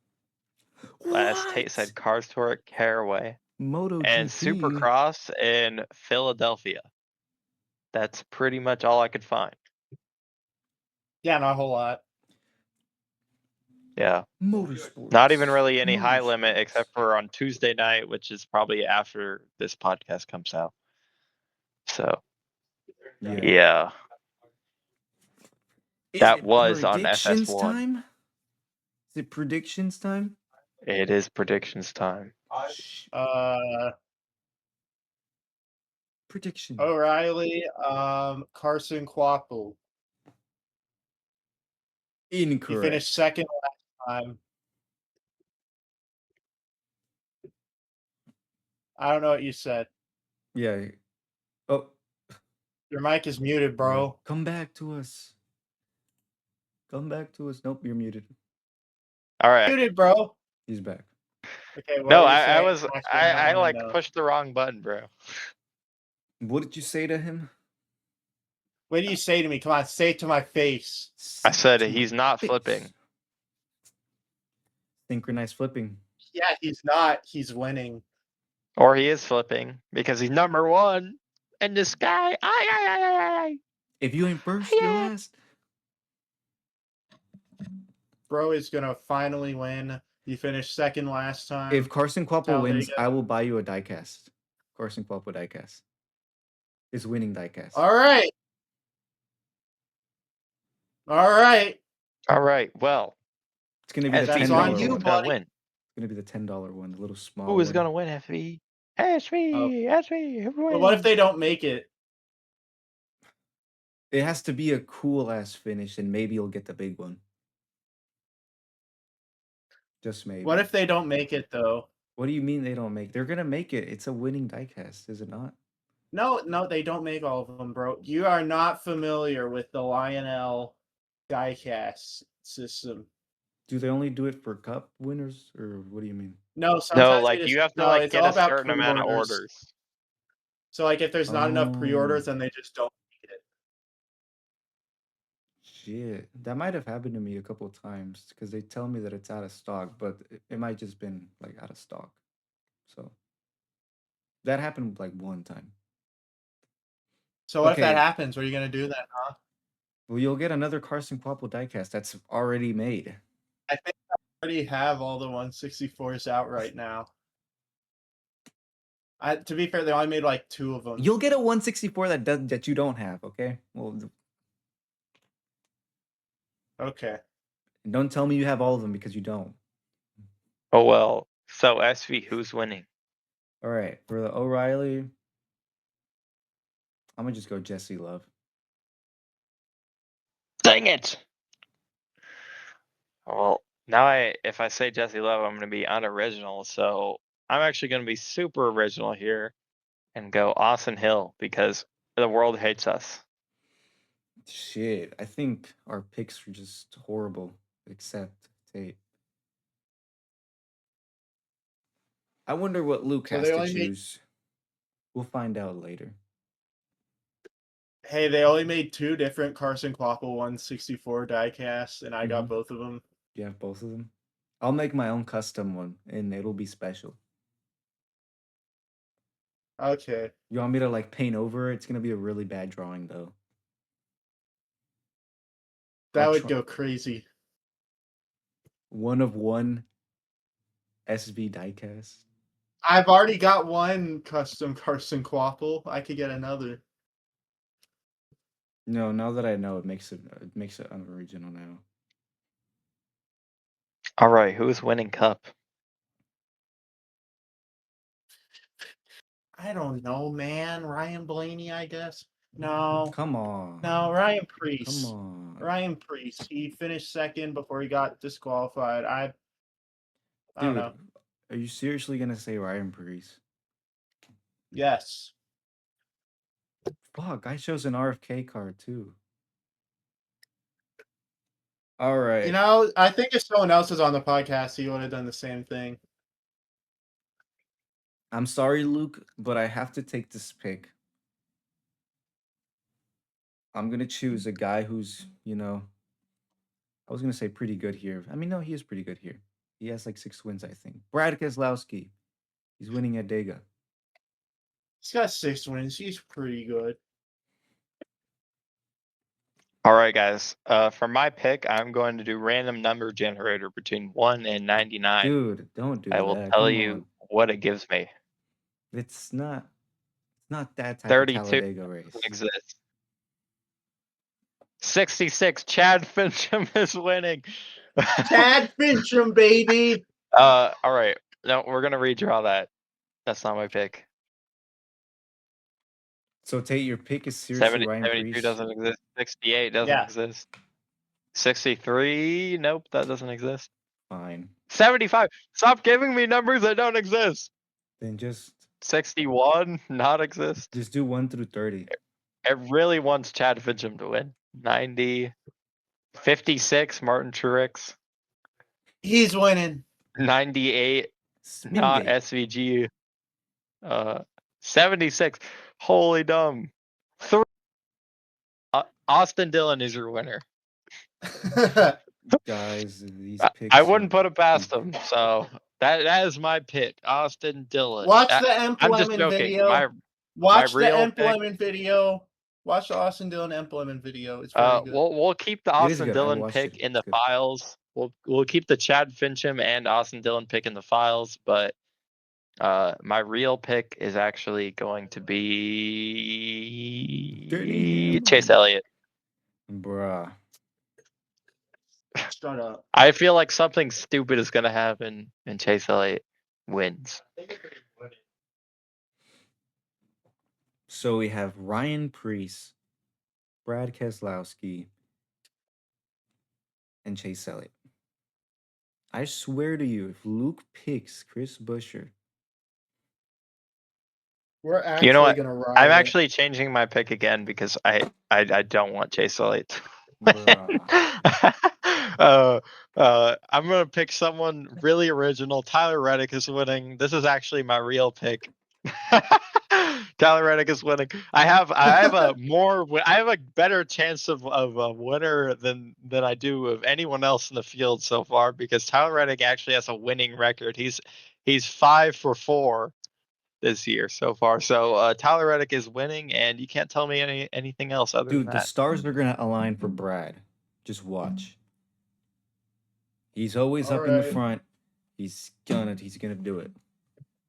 As Tate said, Cars Tour at Caraway. MotoGP. And Supercross in Philadelphia. That's pretty much all I could find. Yeah, not a whole lot. Yeah. Motorsports. Not even really any high limit except for on Tuesday night, which is probably after this podcast comes out. So, yeah. That was on predictions FS1. time? Is it predictions time? It is predictions time. Prediction. O'Reilly, Carson Kvapil. Incorrect. He finished second last time. I don't know what you said. Yeah. Oh. Your mic is muted, bro. Come back to us. Come back to us. Nope, you're muted. All right. Muted, bro. He's back. Okay. What No, did you I say? I pushed the wrong button, bro. What did you say to him? What do you say to me? Come on, say it to my face. I said he's not flipping. Synchronized flipping. Yeah, he's not. He's winning. Or he is flipping because he's number 1 in the sky. If you ain't first, you're last. Bro is gonna finally win. He finished second last time. If Carson Kvapil wins, I will buy you a diecast. Carson Kvapil diecast. It's winning diecast. All right. All right. All right. Well, it's gonna be the that's $10 on one. you, Who's gonna buddy. win? It's gonna be the $10 one, the little small. Who is one. gonna win, SV? SV. But what if they don't make it? It has to be a cool ass finish, and maybe you'll get the big one. Just maybe. What if they don't make it though? What do you mean they don't make? They're gonna make it. It's a winning diecast, is it not? No, they don't make all of them, bro. You are not familiar with the Lionel diecast system. Do they only do it for cup winners, or what do you mean? No, No, sometimes they like just you have to no. like It's get all a about certain amount of pre-orders. orders. So like, if there's not enough pre-orders, Oh. then they just don't make it. Shit, that might have happened to me a couple of times because they tell me that it's out of stock, but it might just been like out of stock. So that happened like one time. So what if that Okay. happens? What are you gonna do then, huh? Well, you'll get another Carson Quapple diecast that's already made. I think I already have all the 164s out right now. To be fair, they only made like 2 of them. You'll get a 164 that you don't have, okay? Well, Okay. don't tell me you have all of them because you don't. Oh well. So SV, who's winning? All right, for the O'Reilly, I'm gonna just go Jesse Love. Dang it! Well, now if I say Jesse Love, I'm gonna be unoriginal. So I'm actually gonna be super original here and go Austin Hill because the world hates us. Shit, I think our picks are just horrible, except Tate. I wonder what Luke So has they to only made- choose. We'll find out later. Hey, they only made 2 different Carson Quapple 164 diecasts, and I got both of them. You have both of them? I'll make my own custom one, and it'll be special. Okay. You want me to like paint over it? It's gonna be a really bad drawing though. That I'll would try- go crazy. 1 of 1 SV diecast. I've already got one custom Carson Quapple. I could get another. No, now that I know, it makes it unoriginal now. All right, who's winning Cup? I don't know, man. Ryan Blaney, I guess. No. Come on. No, Ryan Priest. Come on. Ryan Priest. He finished second before he got disqualified. I don't Dude, know. are you seriously gonna say Ryan Priest? Yes. Fuck, I chose an RFK card too. All right. You know, I think if someone else was on the podcast, he would have done the same thing. I'm sorry, Luke, but I have to take this pick. I'm gonna choose a guy who's, I was gonna say pretty good here. I mean, no, he is pretty good here. He has like 6 wins, I think. Brad Keselowski. He's winning at Dega. He's got 6 wins. He's pretty good. All right, guys. For my pick, I'm going to do random number generator between 1 and 99. Dude, don't do I that. will tell Come you on. what it gives me. It's not that type 32 of Talladega race. doesn't exist. 66. Chad Fincham is winning. Chad Fincham, baby. All right. No, we're gonna redraw that. That's not my pick. So Tate, your pick is seriously Ryan 72 Priest. doesn't exist. 68 doesn't Yeah. exist. 63. Nope, that doesn't exist. Fine. 75. Stop giving me numbers that don't exist. Then just 61, not exist. do 1 through 30. It really wants Chad Fincham to win. 90. 56, Martin Truex. He's winning. 98, not Spin SVG. 76. Holy dumb. 3. Austin Dillon is your winner. Guys, these picks. I wouldn't put it past him. So that is my pick, Austin Dillon. Watch the I'm just Employment joking. video. Watch the real pick- Employment video. Watch the Austin Dillon Employment video. It's very good. We'll keep the It is Austin good. I Dillon watched pick it. in the It's good. files. We'll keep the Chad Fincham and Austin Dillon pick in the files, but my real pick is actually going to be Chase Elliott. Bruh. Shut up. I feel like something stupid is gonna happen and Chase Elliott wins. So we have Ryan Priest, Brad Keselowski, and Chase Elliott. I swear to you, if Luke picks Chris Buescher, We're You know actually what? gonna riot. I'm actually changing my pick again because I don't want Chase Elliott. bruh. I'm gonna pick someone really original. Tyler Reddick is winning. This is actually my real pick. Tyler Reddick is winning. I have a better chance of a winner than I do of anyone else in the field so far because Tyler Reddick actually has a winning record. He's 5 for 4 this year so far. So Tyler Reddick is winning, and you can't tell me anything else other Dude, than the that. stars are gonna align for Brad. Just watch. He's always up in the Alright. front. He's gonna do it.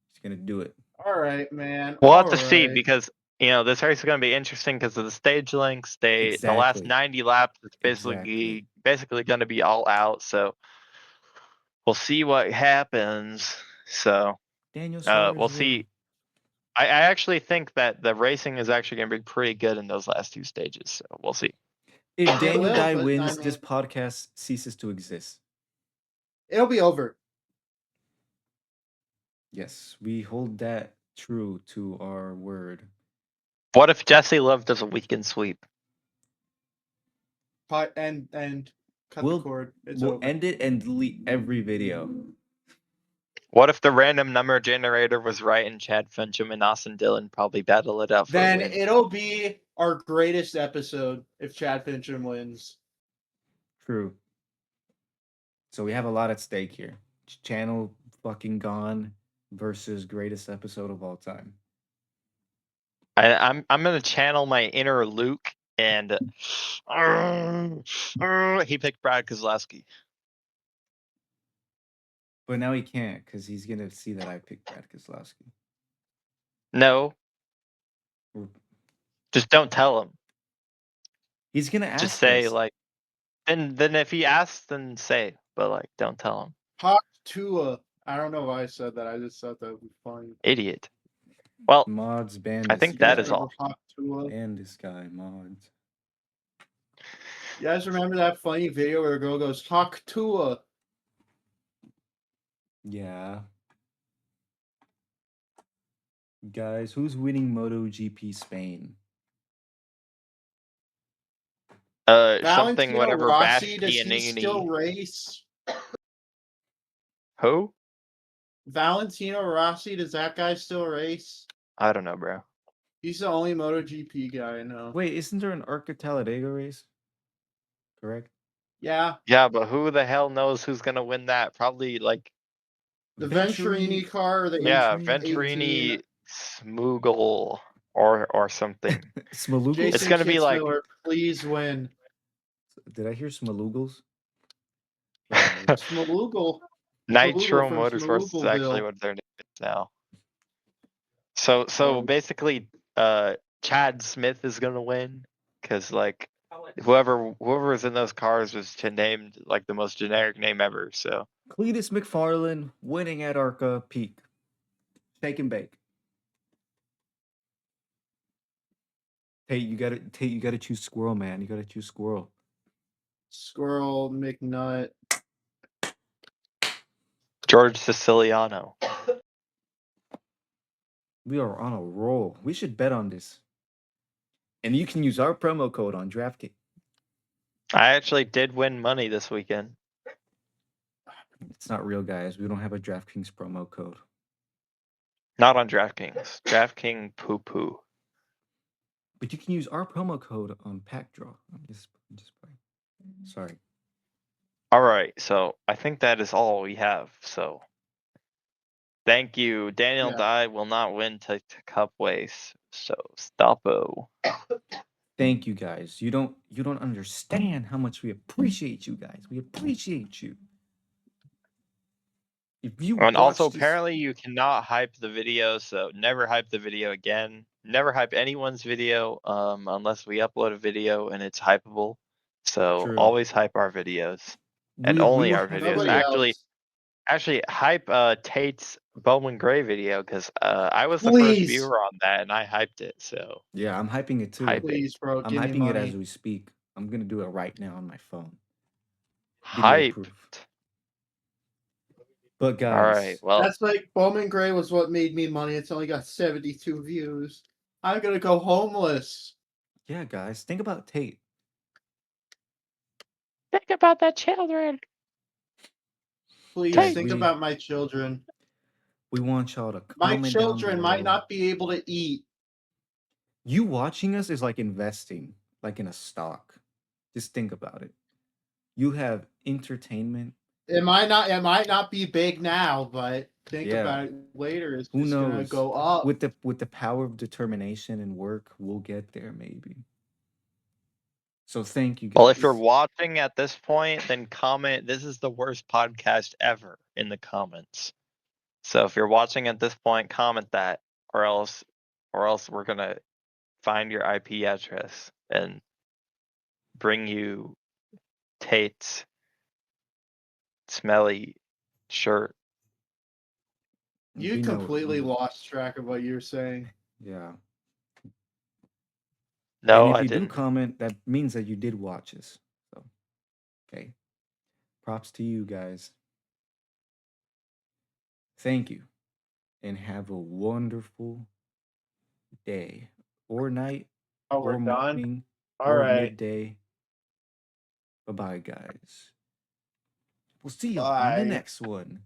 He's gonna do it. All right, man. We'll All have to see right. because this race is going to be interesting because of the stage lengths. The last Exactly. 90 laps, it's Exactly. basically going to be all out. So we'll see what happens. So Daniel Suarez we'll won. see. I actually think that the racing is actually going to be pretty good in those last 2 stages. So we'll see. If It Daniel will, Dye but, wins, I this mean, podcast ceases to exist. it'll be over. Yes, we hold that true to our word. What if Jesse Love does a weekend sweep? And cut We'll the cord. It's we'll over. end it and delete every video. What if the random number generator was right and Chad Fincham and Austin Dillon probably battle it out for Then a win? it'll be our greatest episode if Chad Fincham wins. True. So we have a lot at stake here. Channel fucking gone versus greatest episode of all time. I'm gonna channel my inner Luke and he picked Brad Keselowski. But now he can't because he's gonna see that I picked Brad Keselowski. No, just don't tell him. He's gonna ask Just say us. like, then if he asks, then say, but like, don't tell him. Hawk Tua. I don't know why I said that. I just thought that would be funny. Idiot. Well, Mods ban. I think You guys that is all. remember Hawk Tua? And this guy mods. You guys remember that funny video where a girl goes Hawk Tua? Yeah. Guys, who's winning MotoGP Spain? Something Valentino whatever. Rossi, does Bastianini. he still race? Who? Valentino Rossi, does that guy still race? I don't know, bro. He's the only MotoGP guy I know. Wait, isn't there an Arca Talladega race? Correct? Yeah, Yeah, but who the hell knows who's gonna win that? Probably like the Venturini car or the yeah, Venturini Venturini Smoogle or something. Smalugles? Jason It's gonna be like Kitzmiller, please win. Did I hear Smalugles? Smalugal. Nitro from Motorsports is actually Smaloogleville. what their name is now. So basically, Chad Smith is gonna win because like whoever is in those cars was named like the most generic name ever. So Cletus McFarlane winning at Arca Peak. Shake and bake. Tate, you gotta choose Squirrel, man. You gotta choose Squirrel. Squirrel McNutt. George Siciliano. We are on a roll. We should bet on this. And you can use our promo code on DraftKings. I actually did win money this weekend. It's not real, guys. We don't have a DraftKings promo code. Not on DraftKings. DraftKings poo poo. But you can use our promo code on Pack Draw. I'm just playing. Sorry. All right, so I think that is all we have. So thank you. Daniel Yeah. Dye will not win to Cup Race. So stoppo. Thank you, guys. You don't understand how much we appreciate you guys. We appreciate you. If you And also watched this- apparently you cannot hype the video, so never hype the video again. Never hype anyone's video unless we upload a video and it's hypeable. So True. always hype our videos. And we only will our have- videos. Nobody Actually hype Tate's Bowman Gray video because I was the Please. first viewer on that and I hyped it. So Yeah, I'm hyping it too. Hype it. Please, bro, I'm give me hyping money. it as we speak. I'm gonna do it right now on my phone. Video hype. proof. But All guys, right. Well, That's like Bowman Gray was what made me money. It's only got 72 views. I'm gonna go homeless. yeah, guys, think about Tate. think about the children. Please Guys, think about my children. we want y'all to My comment down children might below. not be able to eat. You watching us is like investing, like in a stock. Just think about it. You have entertainment. It might not be big now, but think Yeah. about it later. It's Who just gonna knows? go up. With the power of determination and work, we'll get there maybe. So thank you guys. Well, if you're watching at this point, then comment, "This is the worst podcast ever" in the comments. So if you're watching at this point, comment that, or else we're gonna find your IP address and bring you Tate's smelly shirt. You We know- completely lost track of what you're saying. Yeah. No, and if I you didn't. do comment, that means that you did watch us. So, okay. Props to you guys. Thank you. And have a wonderful day or night Oh, we're or done? morning All or right. midday. Bye-bye, guys. We'll see you on the Bye. next one.